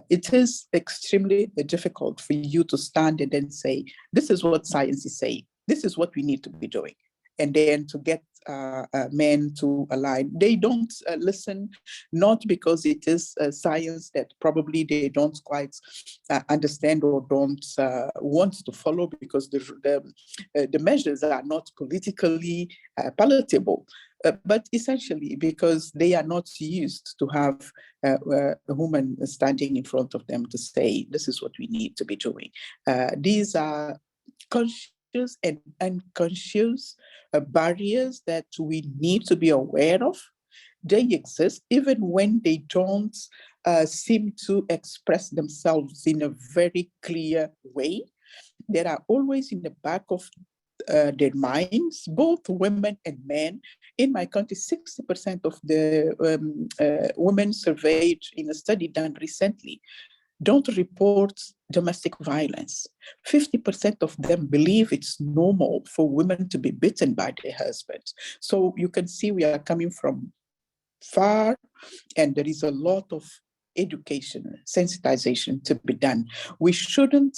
It is extremely difficult for you to stand and then say, this is what science is saying. This is what we need to be doing. And then to get men to align. They don't listen, not because it is science that probably they don't quite understand or don't want to follow, because the measures are not politically palatable. But essentially because they are not used to have a woman standing in front of them to say, this is what we need to be doing. These are conscious and unconscious barriers that we need to be aware of. They exist even when they don't seem to express themselves in a very clear way. They are always in the back of their minds, both women and men. In my country, 60% of the women surveyed in a study done recently don't report domestic violence. 50% of them believe it's normal for women to be beaten by their husbands. So you can see we are coming from far, and there is a lot of education, sensitization to be done. We shouldn't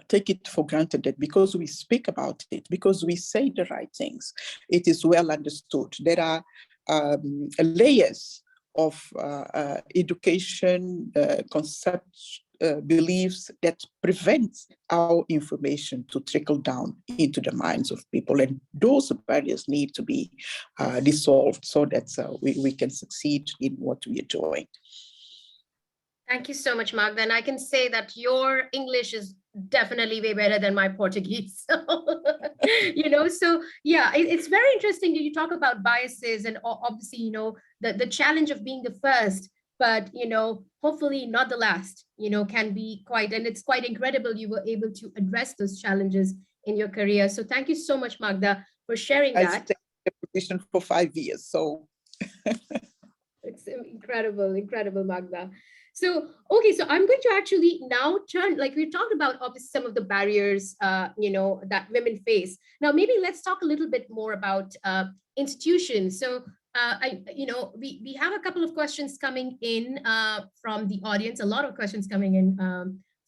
take it for granted that because we speak about it, because we say the right things, it is well understood. There are layers of education, concepts, beliefs that prevent our information to trickle down into the minds of people. And those barriers need to be dissolved so that we can succeed in what we are doing. Thank you so much, Magda. And I can say that your English is definitely way better than my Portuguese. So, so yeah, it's very interesting that you talk about biases and obviously, the challenge of being the first, but, hopefully not the last, can be and it's quite incredible you were able to address those challenges in your career. So thank you so much, Magda, for sharing that. I stayed in the position for 5 years, so. It's incredible, Magda. So, okay, so I'm going to actually now turn, like we talked about obviously some of the barriers, that women face. Now, maybe let's talk a little bit more about institutions. So, we have a couple of questions coming in from the audience, a lot of questions coming in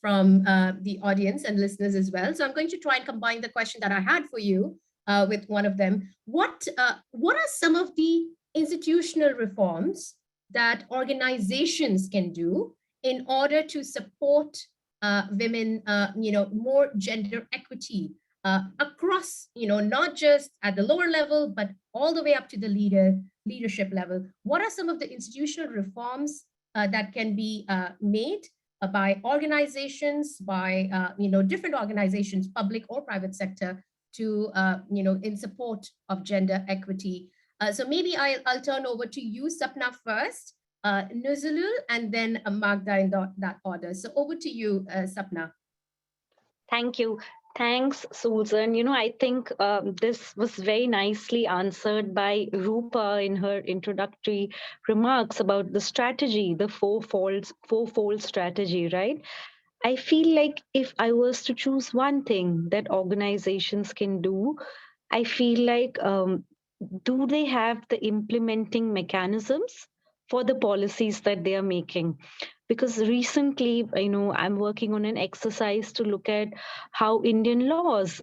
from the audience and listeners as well. So I'm going to try and combine the question that I had for you with one of them. What are some of the institutional reforms that organizations can do in order to support women, more gender equity across, not just at the lower level, but all the way up to the leadership level? What are some of the institutional reforms that can be made by organizations, by different organizations, public or private sector, to in support of gender equity? So maybe I'll turn over to you, Sapna, first, Nuzulul, and then Magda in that order. So over to you, Sapna. Thank you. Thanks, Susan. I think this was very nicely answered by Roopa in her introductory remarks about the strategy, the fourfold strategy, right? I feel like if I was to choose one thing that organizations can do, I feel like do they have the implementing mechanisms for the policies that they are making? Because recently, I'm working on an exercise to look at how Indian laws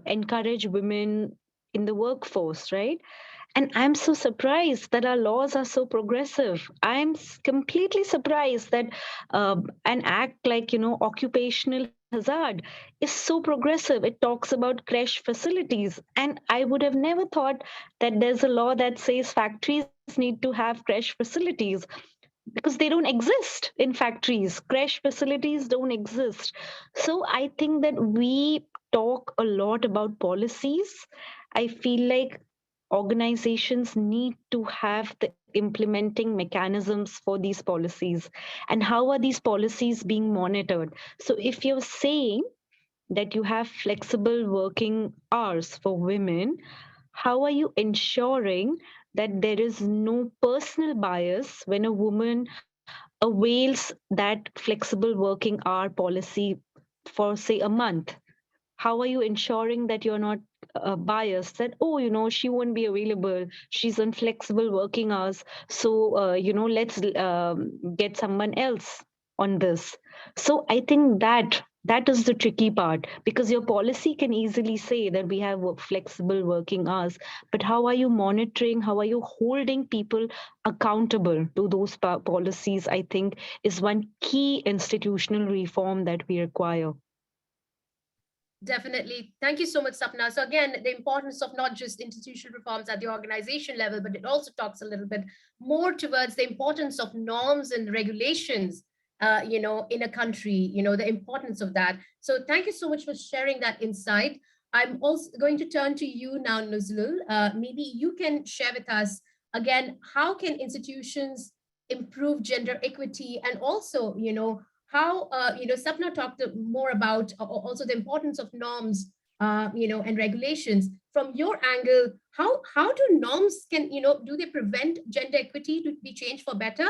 encourage women in the workforce, right? And I'm so surprised that our laws are so progressive. Completely surprised that an act like, occupational hazard is so progressive. It talks about crash facilities. And I would have never thought that there's a law that says factories need to have crash facilities, because they don't exist in factories. Crash facilities don't exist. So I think that we talk a lot about policies. I feel like organizations need to have the implementing mechanisms for these policies. And how are these policies being monitored? So if you're saying that you have flexible working hours for women, how are you ensuring that there is no personal bias when a woman avails that flexible working hour policy for, say, a month? How are you ensuring that you're not biased, that, oh, she won't be available, she's on flexible working hours, so let's get someone else on this? So I think that is the tricky part, because your policy can easily say that we have flexible working hours, but how are you monitoring, how are you holding people accountable to those policies? I think is one key institutional reform that we require. Definitely. Thank you so much, Sapna. So again, the importance of not just institutional reforms at the organization level, but it also talks a little bit more towards the importance of norms and regulations, in a country, the importance of that. So thank you so much for sharing that insight. I'm also going to turn to you now, Nuzlul. Maybe you can share with us again, how can institutions improve gender equity, and also, how Sapna talked more about also the importance of norms, and regulations. From your angle, how do norms can, do they prevent gender equity to be changed for better?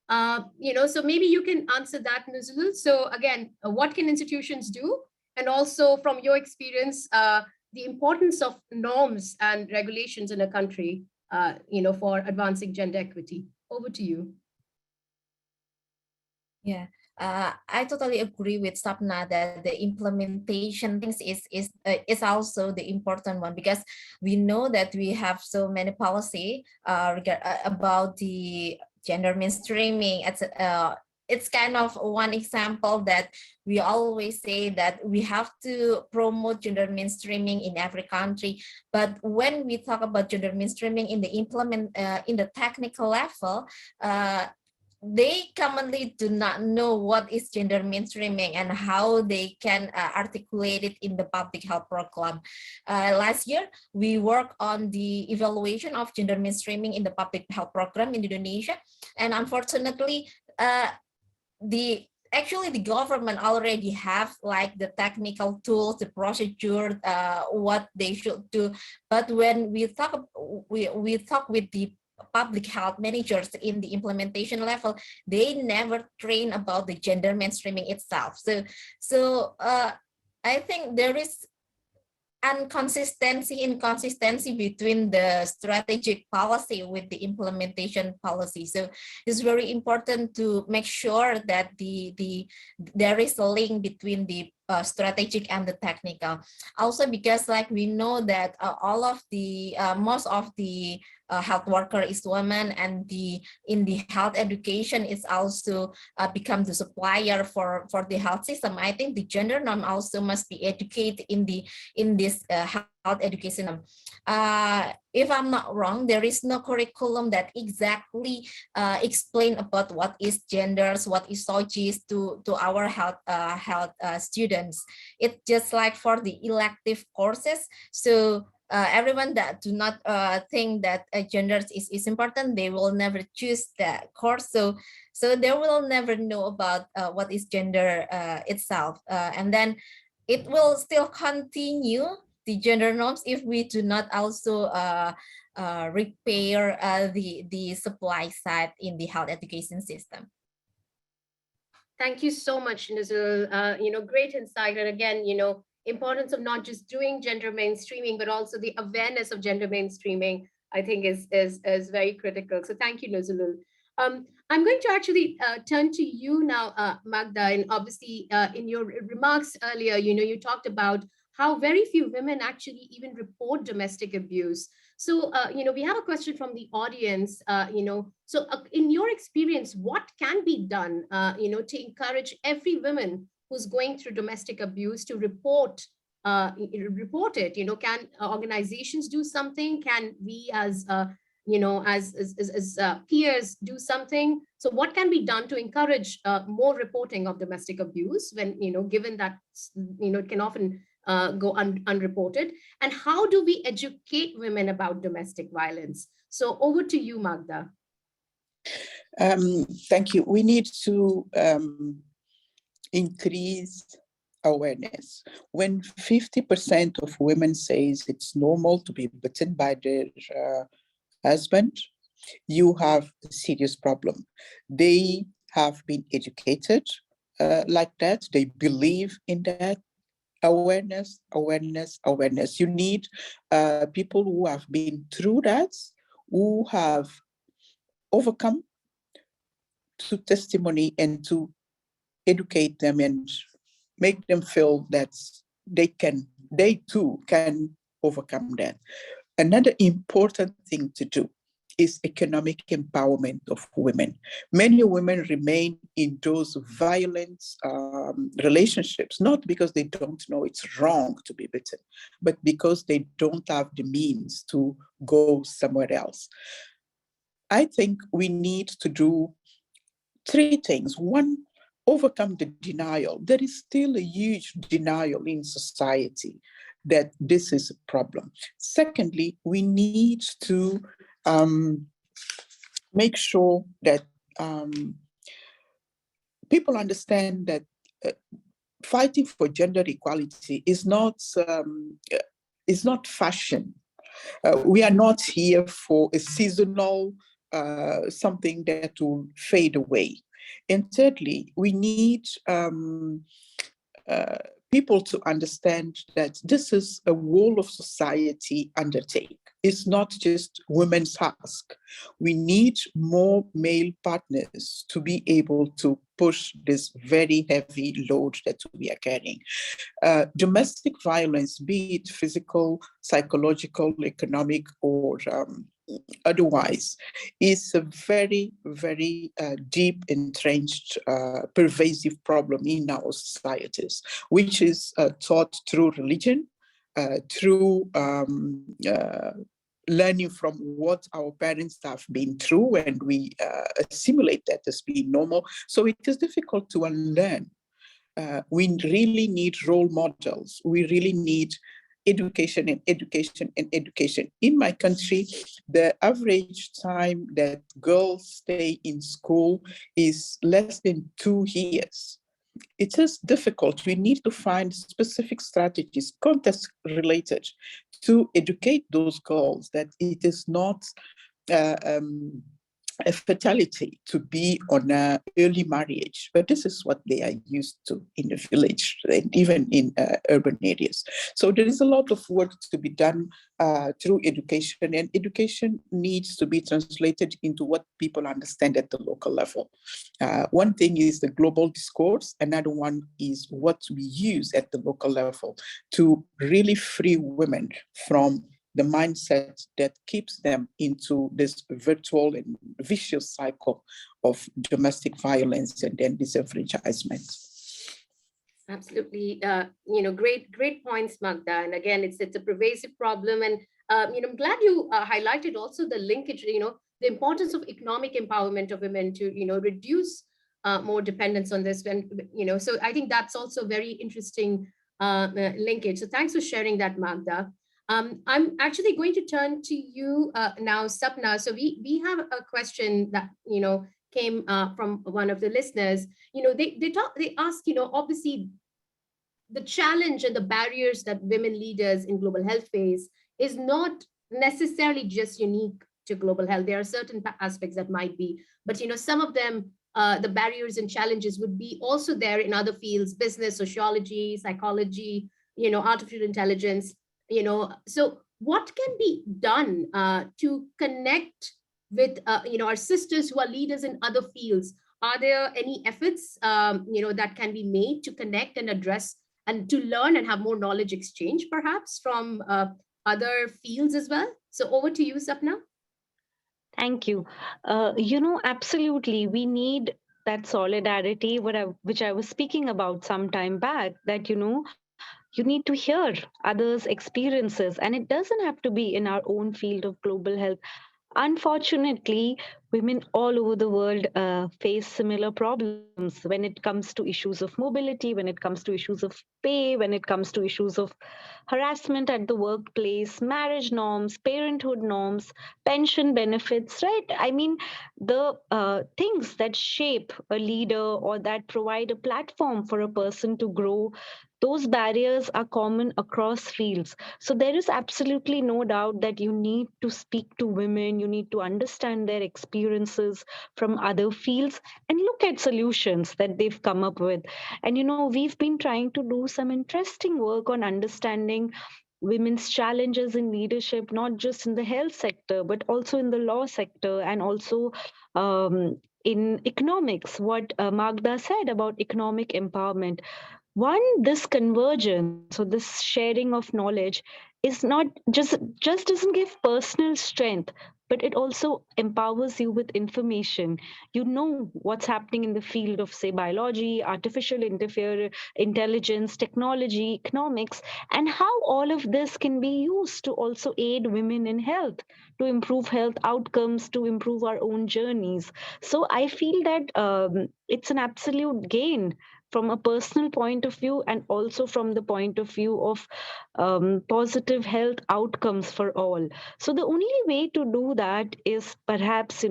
So maybe you can answer that, Nuzul. So again, what can institutions do, and also from your experience, the importance of norms and regulations in a country, for advancing gender equity. Over to you. Yeah, I totally agree with Sapna that the implementation things is also the important one, because we know that we have so many policy about the gender mainstreaming. It's kind of one example that we always say that we have to promote gender mainstreaming in every country. But when we talk about gender mainstreaming in the in the technical level, they commonly do not know what is gender mainstreaming and how they can articulate it in the public health program. Last year, we worked on the evaluation of gender mainstreaming in the public health program in Indonesia. And unfortunately, the government already have like the technical tools, the procedure, what they should do. But when we talk with the public health managers in the implementation level, they never train about the gender mainstreaming itself. So I think there is inconsistency between the strategic policy with the implementation policy. So it's very important to make sure that there is a link between the strategic and the technical. Also, because like we know that most of the health worker is women, and in the health education is also become the supplier for the health system. I think the gender norm also must be educated in this health education. If I'm not wrong, there is no curriculum that exactly explain about what is genders, what is SOGIs to our health students. It's just like for the elective courses. So everyone that do not think that genders is important, they will never choose that course. So they will never know about what is gender itself. And then it will still continue the gender norms if we do not also repair the supply side in the health education system. Thank you so much, Nizul. Great insight. And again, importance of not just doing gender mainstreaming, but also the awareness of gender mainstreaming, I think is very critical. So thank you, Nizul. I'm going to actually turn to you now, Magda, and obviously in your remarks earlier, you talked about how very few women actually even report domestic abuse. So, we have a question from the audience, in your experience, what can be done, to encourage every woman who's going through domestic abuse to report it? Can organizations do something? Can we as peers do something? So what can be done to encourage more reporting of domestic abuse when, given that, it can often go unreported? And how do we educate women about domestic violence? So over to you, Magda. Thank you. We need to increase awareness. When 50% of women says it's normal to be beaten by their husband, you have a serious problem. They have been educated like that. They believe in that. Awareness. You need people who have been through that, who have overcome, to testimony and to educate them and make them feel that they too can overcome that. Another important thing to do is economic empowerment of women. Many women remain in those violent relationships, not because they don't know it's wrong to be beaten, but because they don't have the means to go somewhere else. I think we need to do three things. One, overcome the denial. There is still a huge denial in society that this is a problem. Secondly, we need to make sure that people understand that fighting for gender equality is not fashion. We are not here for a seasonal something that will fade away. And thirdly, we need people to understand that this is a whole of society undertake. It's not just women's task. We need more male partners to be able to push this very heavy load that we are carrying. Domestic violence, be it physical, psychological, economic, or otherwise, is a very, very deep, entrenched, pervasive problem in our societies, which is taught through religion, through learning from what our parents have been through, and we assimilate that as being normal. So it is difficult to unlearn. We really need role models. We really need education and education and education. In my country, the average time that girls stay in school is less than 2 years. It is difficult. We need to find specific strategies, context related, to educate those girls that it is not a fatality to be on an early marriage, but this is what they are used to in the village and even in urban areas. So there is a lot of work to be done through education, and education needs to be translated into what people understand at the local level. One thing is the global discourse, another one is what we use at the local level to really free women from the mindset that keeps them into this virtual and vicious cycle of domestic violence and then disenfranchisement. Absolutely, great points, Magda. And again, it's a pervasive problem. And I'm glad you highlighted also the linkage, the importance of economic empowerment of women to reduce more dependence on this. When so I think that's also very interesting linkage. So thanks for sharing that, Magda. I'm actually going to turn to you now, Sapna. So we have a question that came from one of the listeners. They ask, obviously the challenge and the barriers that women leaders in global health face is not necessarily just unique to global health. There are certain aspects that might be, but some of them the barriers and challenges would be also there in other fields, business, sociology, psychology, artificial intelligence, so what can be done to connect with, our sisters who are leaders in other fields? Are there any efforts, that can be made to connect and address and to learn and have more knowledge exchange, perhaps from other fields as well? So over to you, Sapna. Thank you. Absolutely. We need that solidarity, which I was speaking about some time back, that, you need to hear others' experiences, and it doesn't have to be in our own field of global health. Unfortunately, women all over the world face similar problems when it comes to issues of mobility, when it comes to issues of pay, when it comes to issues of harassment at the workplace, marriage norms, parenthood norms, pension benefits, right? I mean, the things that shape a leader or that provide a platform for a person to grow, those barriers are common across fields. So there is absolutely no doubt that you need to speak to women, you need to understand their experiences from other fields and look at solutions that they've come up with. And we've been trying to do some interesting work on understanding women's challenges in leadership, not just in the health sector, but also in the law sector and also in economics, what Magda said about economic empowerment. This convergence or this sharing of knowledge is not just doesn't give personal strength, but it also empowers you with information. You know what's happening in the field of, say, biology, artificial intelligence, technology, economics, and how all of this can be used to also aid women in health, to improve health outcomes, to improve our own journeys. So I feel that it's an absolute gain from a personal point of view and also from the point of view of positive health outcomes for all. So the only way to do that is perhaps,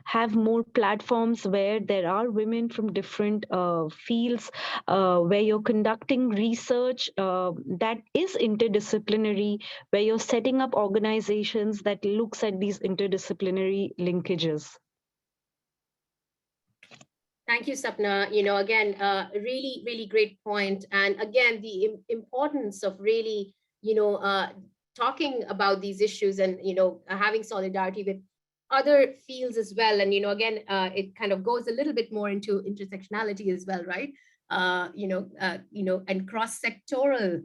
have more platforms where there are women from different fields, where you're conducting research that is interdisciplinary, where you're setting up organizations that looks at these interdisciplinary linkages. Thank you, Sapna. Again, really, really great point. And again, the importance of really, talking about these issues and, having solidarity with other fields as well. And, again, it kind of goes a little bit more into intersectionality as well, right? And cross-sectoral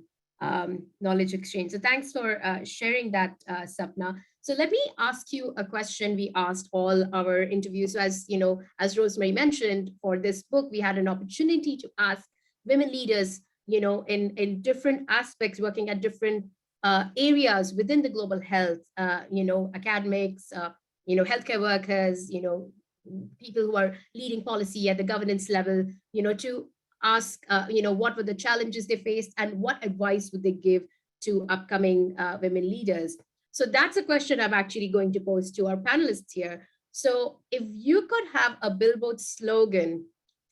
knowledge exchange. So thanks for sharing that, Sapna. So let me ask you a question we asked all our interviews. So as Rosemary mentioned, for this book, we had an opportunity to ask women leaders, in different aspects, working at different areas within the global health, academics, healthcare workers, people who are leading policy at the governance level, to ask, what were the challenges they faced and what advice would they give to upcoming women leaders. So that's a question I'm actually going to pose to our panelists here. So if you could have a Billboard slogan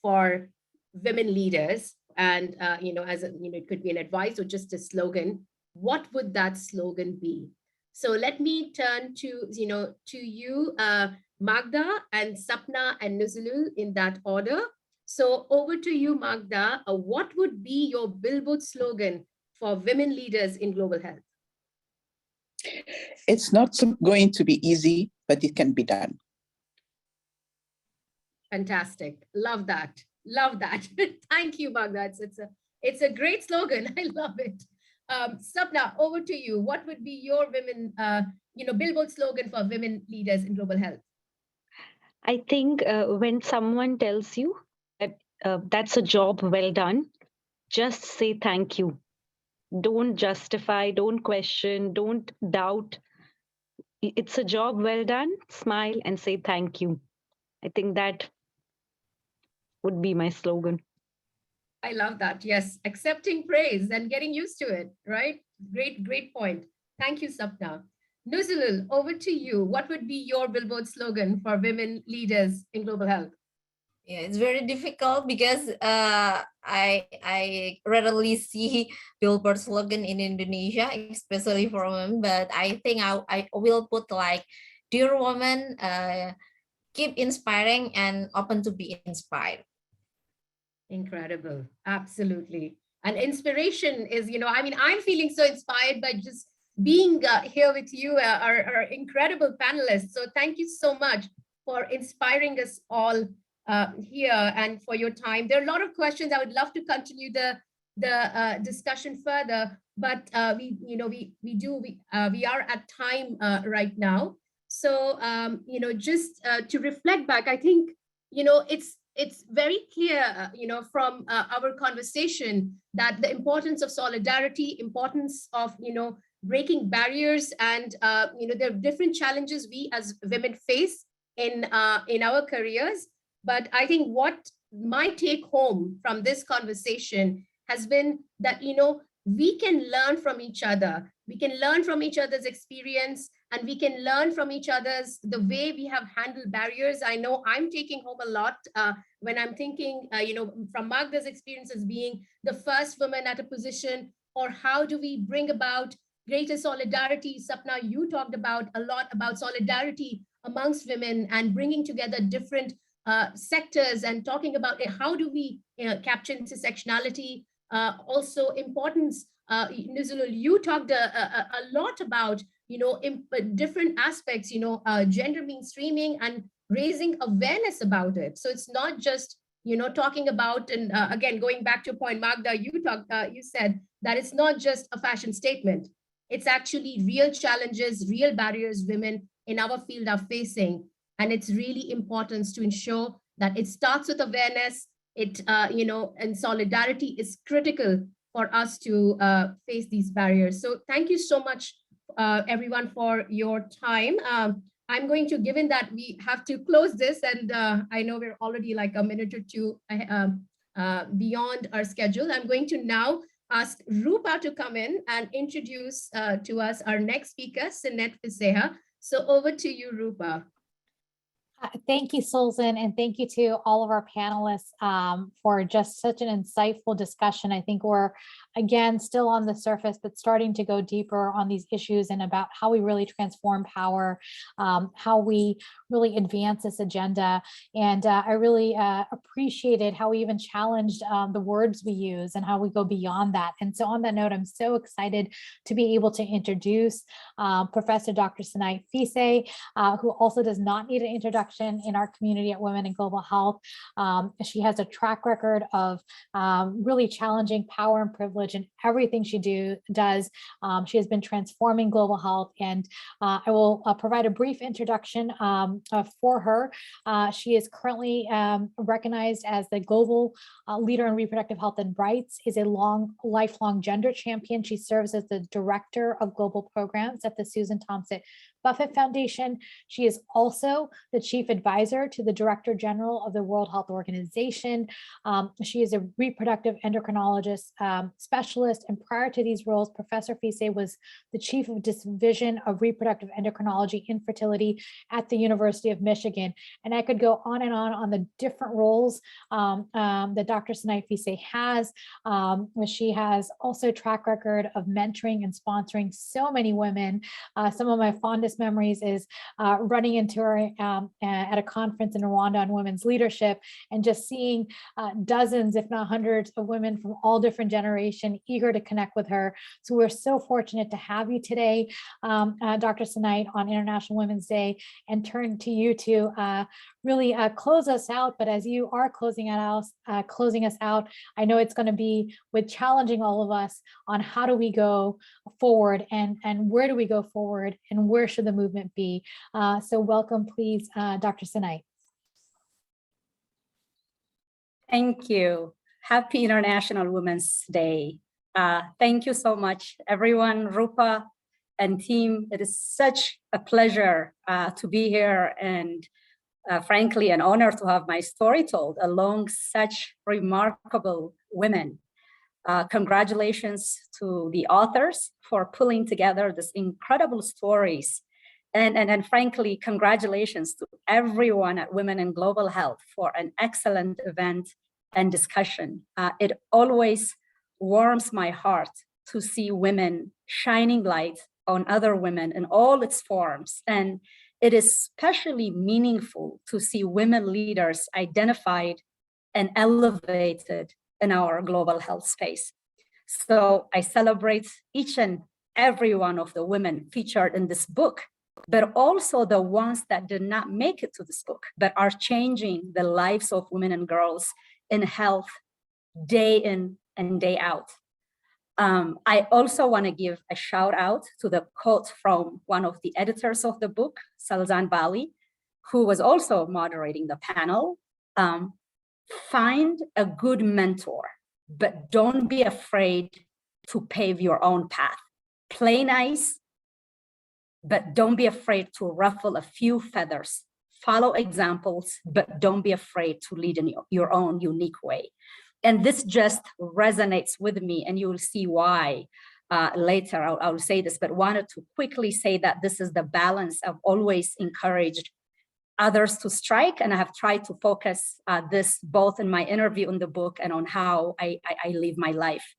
for women leaders and, it could be an advice or just a slogan, what would that slogan be? So let me turn to you, Magda and Sapna and Nuzulul in that order. So over to you, Magda. What would be your Billboard slogan for women leaders in global health? It's not going to be easy, but it can be done. Fantastic. Love that. Love that. Thank you, Magda. It's a great slogan. I love it. Sapna, over to you. What would be your women, Billboard slogan for women leaders in global health? I think when someone tells you that that's a job well done, just say thank you. Don't justify, don't question, don't doubt. It's a job well done. Smile and say thank you. I think that would be my slogan. I love that. Yes, accepting praise and getting used to it, right? Great point. Thank you, Sapna. Nuzulul, over to you. What would be your Billboard slogan for women leaders in global health? Yeah, it's very difficult because I rarely see Billboard slogan in Indonesia, especially for women. But I think I will put like, "Dear woman, keep inspiring and open to be inspired. Incredible. Absolutely. And inspiration is, I mean, I'm feeling so inspired by just being here with you, our incredible panelists. So thank you so much for inspiring us all here and for your time. There are a lot of questions. I would love to continue the discussion further, but we are at time right now. So just to reflect back, I think it's very clear from our conversation that the importance of solidarity, importance of breaking barriers, and there are different challenges we as women face in our careers. But I think what my take home from this conversation has been that we can learn from each other. We can learn from each other's experience, and we can learn from each other's the way we have handled barriers. I know I'm taking home a lot when I'm thinking, from Magda's experience as being the first woman at a position, or how do we bring about greater solidarity. Sapna, you talked about a lot about solidarity amongst women and bringing together different sectors and talking about how do we capture intersectionality. Also importance, Nuzulul, you talked a lot about different aspects, gender mainstreaming and raising awareness about it. So it's not just talking about, and again going back to a point, Magda, you said that it's not just a fashion statement. It's actually real challenges, real barriers women in our field are facing, and it's really important to ensure that it starts with awareness. And solidarity is critical for us to face these barriers. So thank you so much, everyone, for your time. I'm going to, given that we have to close this, and I know we're already like a minute or two beyond our schedule, I'm going to now ask Roopa to come in and introduce to us our next speaker, Sinet Fiseha. So over to you, Roopa. Thank you, Sulzan, and thank you to all of our panelists for just such an insightful discussion. I think we're, again, still on the surface, but starting to go deeper on these issues and about how we really transform power, how we really advance this agenda. And I really appreciated how we even challenged the words we use and how we go beyond that. And so on that note, I'm so excited to be able to introduce Professor Dr. Sinet Fise, who also does not need an introduction in our community at Women in Global Health. She has a track record of really challenging power and privilege in everything she does. She has been transforming global health, and I will provide a brief introduction for her. She is currently recognized as the global leader in reproductive health and rights, is a lifelong gender champion. She serves as the director of global programs at the Susan Thompson Buffett Foundation. She is also the chief advisor to the Director General of the World Health Organization. She is a reproductive endocrinologist specialist, and prior to these roles, Professor Fise was the chief of division of reproductive endocrinology infertility at the University of Michigan. And I could go on and on the different roles that Dr. Sinet Fise has. She has also a track record of mentoring and sponsoring so many women. Some of my fondest memories is running into her at a conference in Rwanda on women's leadership, and just seeing dozens, if not hundreds, of women from all different generations eager to connect with her. So we're so fortunate to have you today, Dr. Sinet, on International Women's Day, and turn to you to really close us out. But as you are closing us out, I know it's going to be with challenging all of us on how do we go forward, and where do we go forward, and where should the movement be. So welcome, please, Dr. Sinet. Thank you. Happy International Women's Day. Thank you so much, everyone, Roopa and team. It is such a pleasure to be here, and frankly, an honor to have my story told along such remarkable women. Congratulations to the authors for pulling together these incredible stories. And frankly, congratulations to everyone at Women in Global Health for an excellent event and discussion. It always warms my heart to see women shining light on other women in all its forms. And it is especially meaningful to see women leaders identified and elevated in our global health space. So I celebrate each and every one of the women featured in this book, but also the ones that did not make it to this book, but are changing the lives of women and girls in health day in and day out. I also want to give a shout out to the quote from one of the editors of the book, Salzan Bali, who was also moderating the panel. Find a good mentor, but don't be afraid to pave your own path. Play nice, but don't be afraid to ruffle a few feathers. Follow examples, but don't be afraid to lead in your own unique way. And this just resonates with me, and you will see why later. I'll say this, but wanted to quickly say that this is the balance I've always encouraged others to strike, and I have tried to focus this both in my interview in the book and on how I live my life.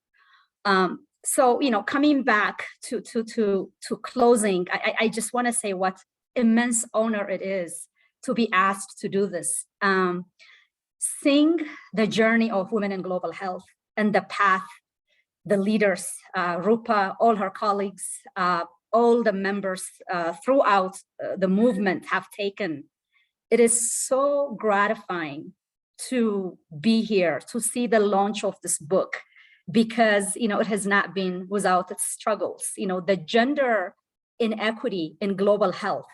So, coming back to closing, I just want to say what immense honor it is to be asked to do this. Seeing the journey of women in global health and the path the leaders, Roopa, all her colleagues, all the members throughout the movement have taken. It is so gratifying to be here, to see the launch of this book, because it has not been without its struggles. The gender inequity in global health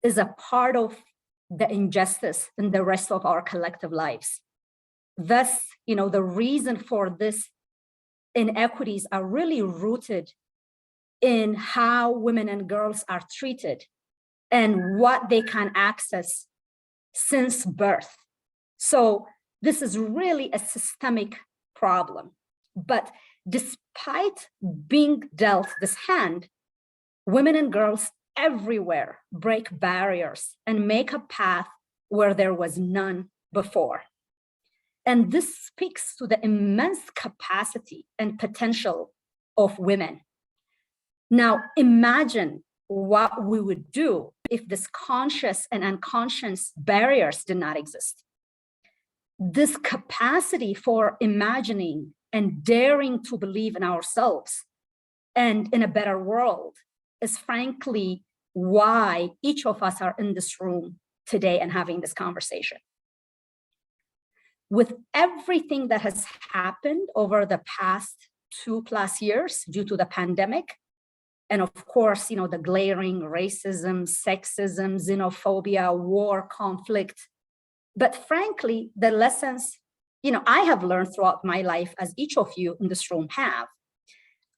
is a part of the injustice in the rest of our collective lives. Thus, the reason for this inequities are really rooted in how women and girls are treated and what they can access since birth. So this is really a systemic problem. But despite being dealt this hand, women and girls everywhere break barriers and make a path where there was none before. And this speaks to the immense capacity and potential of women. Now, imagine what we would do if this conscious and unconscious barriers did not exist. This capacity for imagining and daring to believe in ourselves and in a better world is frankly why each of us are in this room today and having this conversation. With everything that has happened over the past 2+ years due to the pandemic, and of course, the glaring racism, sexism, xenophobia, war, conflict, but frankly, the lessons I have learned throughout my life, as each of you in this room have,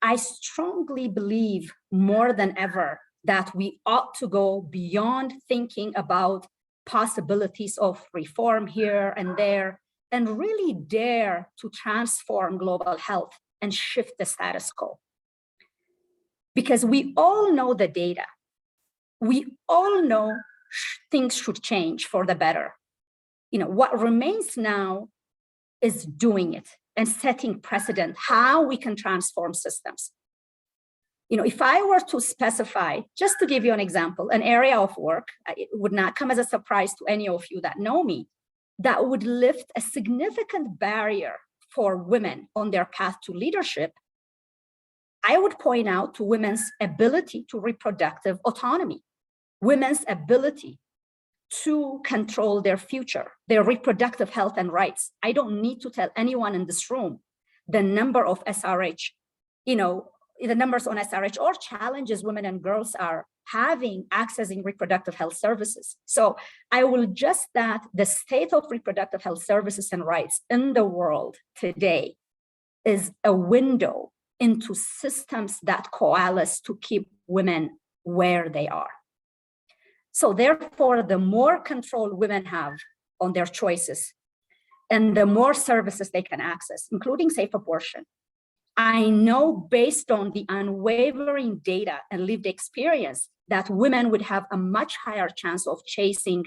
I strongly believe more than ever that we ought to go beyond thinking about possibilities of reform here and there, and really dare to transform global health and shift the status quo. Because we all know the data. We all know things should change for the better. What remains now is doing it and setting precedent how we can transform systems. If I were to specify, just to give you an example, an area of work, it would not come as a surprise to any of you that know me, that would lift a significant barrier for women on their path to leadership, I would point out to women's ability to reproductive autonomy, women's ability to control their future, their reproductive health and rights. I don't need to tell anyone in this room the number of SRH, the numbers on SRH or challenges women and girls are having accessing reproductive health services. So I will just that the state of reproductive health services and rights in the world today is a window into systems that coalesce to keep women where they are. So therefore, the more control women have on their choices and the more services they can access, including safe abortion, I know based on the unwavering data and lived experience that women would have a much higher chance of chasing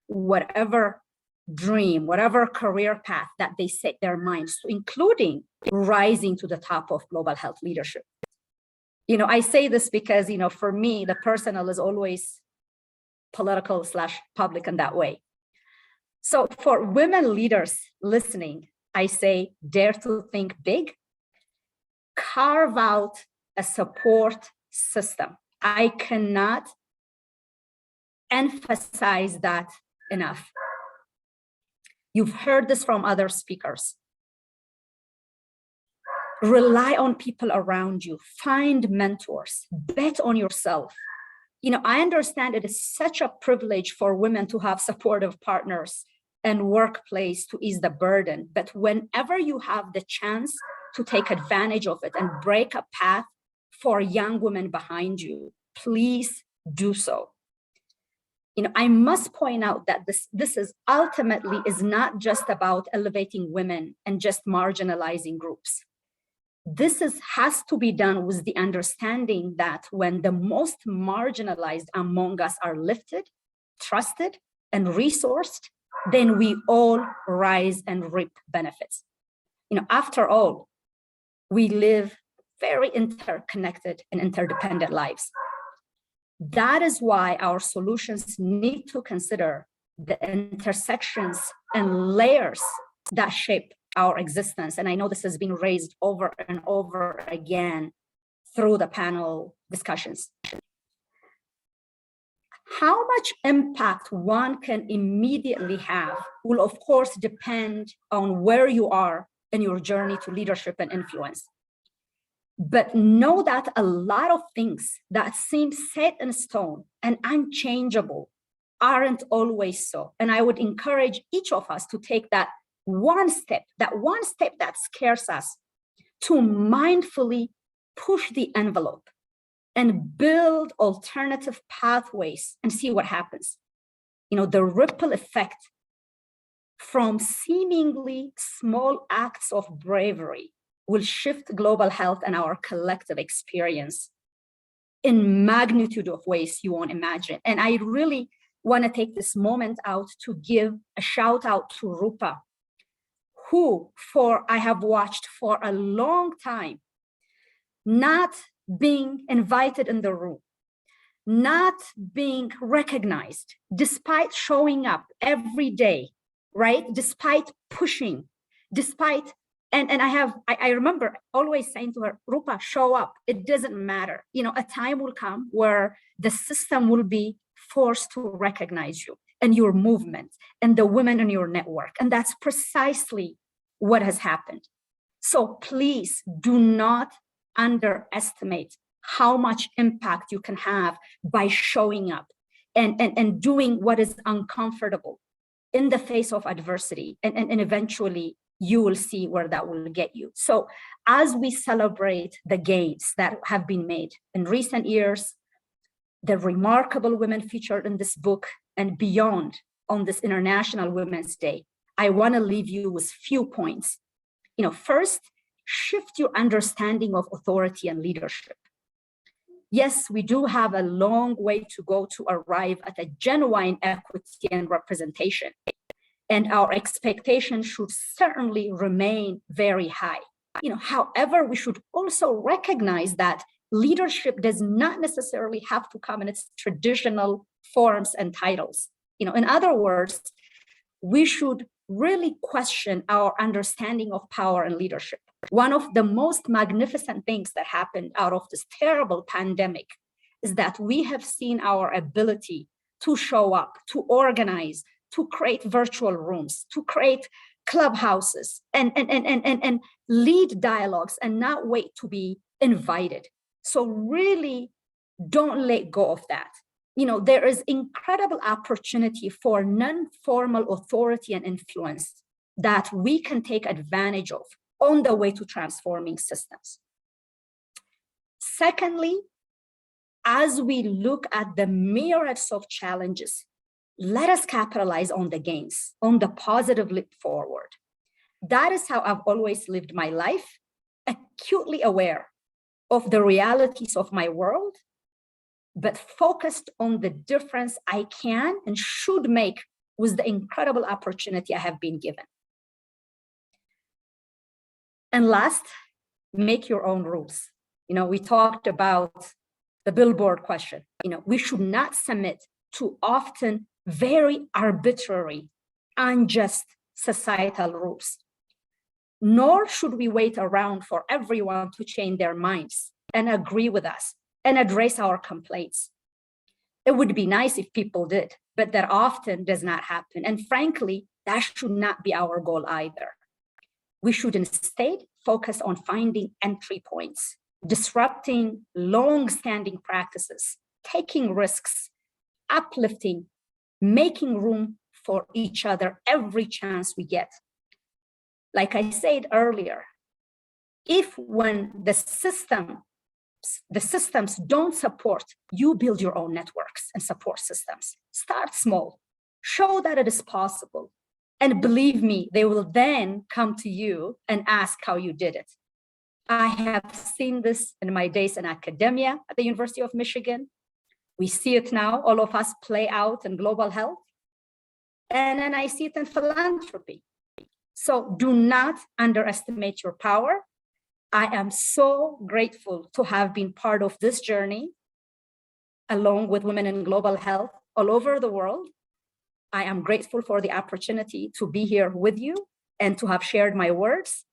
whatever dream, whatever career path that they set their minds to, including rising to the top of global health leadership. I say this because, for me, the personal is always political/public in that way. So for women leaders listening, I say, dare to think big, carve out a support system. I cannot emphasize that enough. You've heard this from other speakers. Rely on people around you, find mentors, bet on yourself. I understand it is such a privilege for women to have supportive partners and workplace to ease the burden, but whenever you have the chance to take advantage of it and break a path for young women behind you, please do so. I must point out that this is ultimately is not just about elevating women and just marginalizing groups. This has to be done with the understanding that when the most marginalized among us are lifted, trusted, and resourced, then we all rise and reap benefits. After all, we live very interconnected and interdependent lives. That is why our solutions need to consider the intersections and layers that shape our existence. And I know this has been raised over and over again through the panel discussions. How much impact one can immediately have will, of course, depend on where you are in your journey to leadership and influence. But know that a lot of things that seem set in stone and unchangeable aren't always so. And I would encourage each of us to take that one step that scares us, to mindfully push the envelope and build alternative pathways and see what happens. The ripple effect from seemingly small acts of bravery will shift global health and our collective experience in magnitude of ways you won't imagine. And I really want to take this moment out to give a shout out to Roopa, who I have watched for a long time, not being invited in the room, not being recognized, despite showing up every day, right? Despite pushing, and I remember always saying to her, Roopa, show up. It doesn't matter. A time will come where the system will be forced to recognize you and your movement and the women in your network. And that's precisely what has happened. So please do not underestimate how much impact you can have by showing up and doing what is uncomfortable in the face of adversity. And eventually you will see where that will get you. So as we celebrate the gains that have been made in recent years, the remarkable women featured in this book and beyond on this International Women's Day, I want to leave you with few points. First, shift your understanding of authority and leadership. Yes, we do have a long way to go to arrive at a genuine equity and representation. And our expectations should certainly remain very high. However, we should also recognize that leadership does not necessarily have to come in its traditional forms and titles. In other words, we should really question our understanding of power and leadership. One of the most magnificent things that happened out of this terrible pandemic is that we have seen our ability to show up, to organize, to create virtual rooms, to create clubhouses and lead dialogues and not wait to be invited. So really don't let go of that. There is incredible opportunity for non-formal authority and influence that we can take advantage of on the way to transforming systems. Secondly, as we look at the myriads of challenges, let us capitalize on the gains, on the positive leap forward. That is how I've always lived my life, acutely aware of the realities of my world, but focused on the difference I can and should make with the incredible opportunity I have been given. And last, make your own rules. We talked about the Billboard question. We should not submit to often very arbitrary, unjust societal rules. Nor should we wait around for everyone to change their minds and agree with us and address our complaints. It would be nice if people did, but that often does not happen. And frankly, that should not be our goal either. We should instead focus on finding entry points, disrupting long-standing practices, taking risks, uplifting, making room for each other every chance we get. Like I said earlier, if when the systems don't support, you build your own networks and support systems. Start small, show that it is possible. And believe me, they will then come to you and ask how you did it. I have seen this in my days in academia at the University of Michigan. We see it now, all of us play out in global health. And then I see it in philanthropy. So do not underestimate your power. I am so grateful to have been part of this journey along with women in global health all over the world. I am grateful for the opportunity to be here with you and to have shared my words.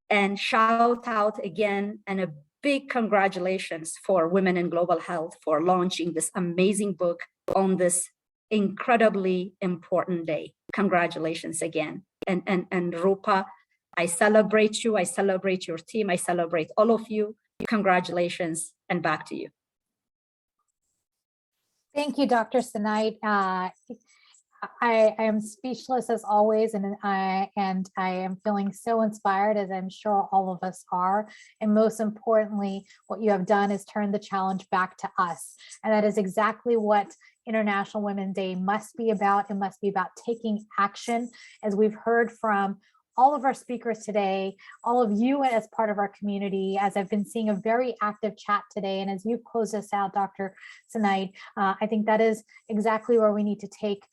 And shout out again and a big congratulations for Women in Global Health for launching this amazing book on this incredibly important day. Congratulations again. And Roopa, I celebrate you. I celebrate your team. I celebrate all of you. Congratulations, and back to you. Thank you, Dr. Sanaid. I am speechless as always, and I am feeling so inspired, as I'm sure all of us are. And most importantly, what you have done is turn the challenge back to us. And that is exactly what International Women's Day must be about. It must be about taking action, as we've heard from all of our speakers today, all of you as part of our community, as I've been seeing a very active chat today. And as you close us out, Dr. Sanaid, I think that is exactly where we need to take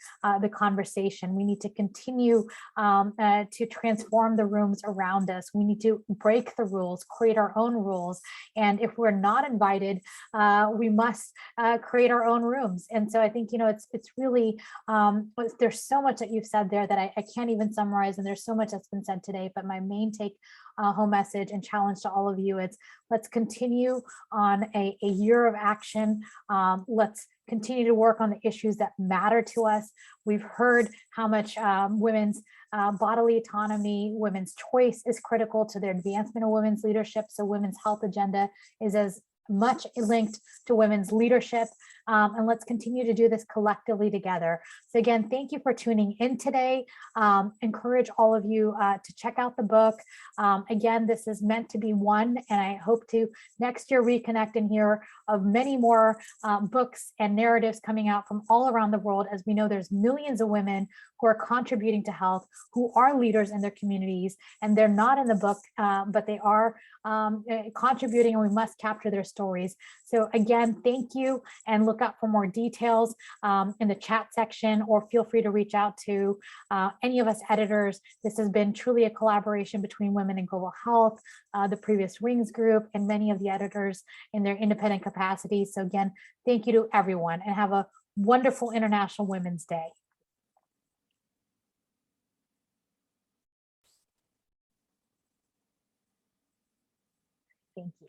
the conversation. We need to continue to transform the rooms around us. We need to break the rules, create our own rules. And if we're not invited, we must create our own rooms. And so I think, it's really, there's so much that you've said there that I can't even summarize. And there's so much that's been said today, but my main take home message and challenge to all of you is let's continue on a year of action. Let's continue to work on the issues that matter to us. We've heard how much women's bodily autonomy, women's choice is critical to their advancement of women's leadership. So women's health agenda is as much linked to women's leadership. And let's continue to do this collectively together. So again, thank you for tuning in today. Encourage all of you to check out the book. Again, this is meant to be one, and I hope to next year reconnect and hear of many more books and narratives coming out from all around the world. As we know, there's millions of women who are contributing to health, who are leaders in their communities, and they're not in the book, but they are contributing, and we must capture their stories. So again, thank you, and look out for more details in the chat section, or feel free to reach out to any of us editors. This has been truly a collaboration between Women in Global Health, the previous Rings Group, and many of the editors in their independent capacities. So again, thank you to everyone, and have a wonderful International Women's Day. Thank you.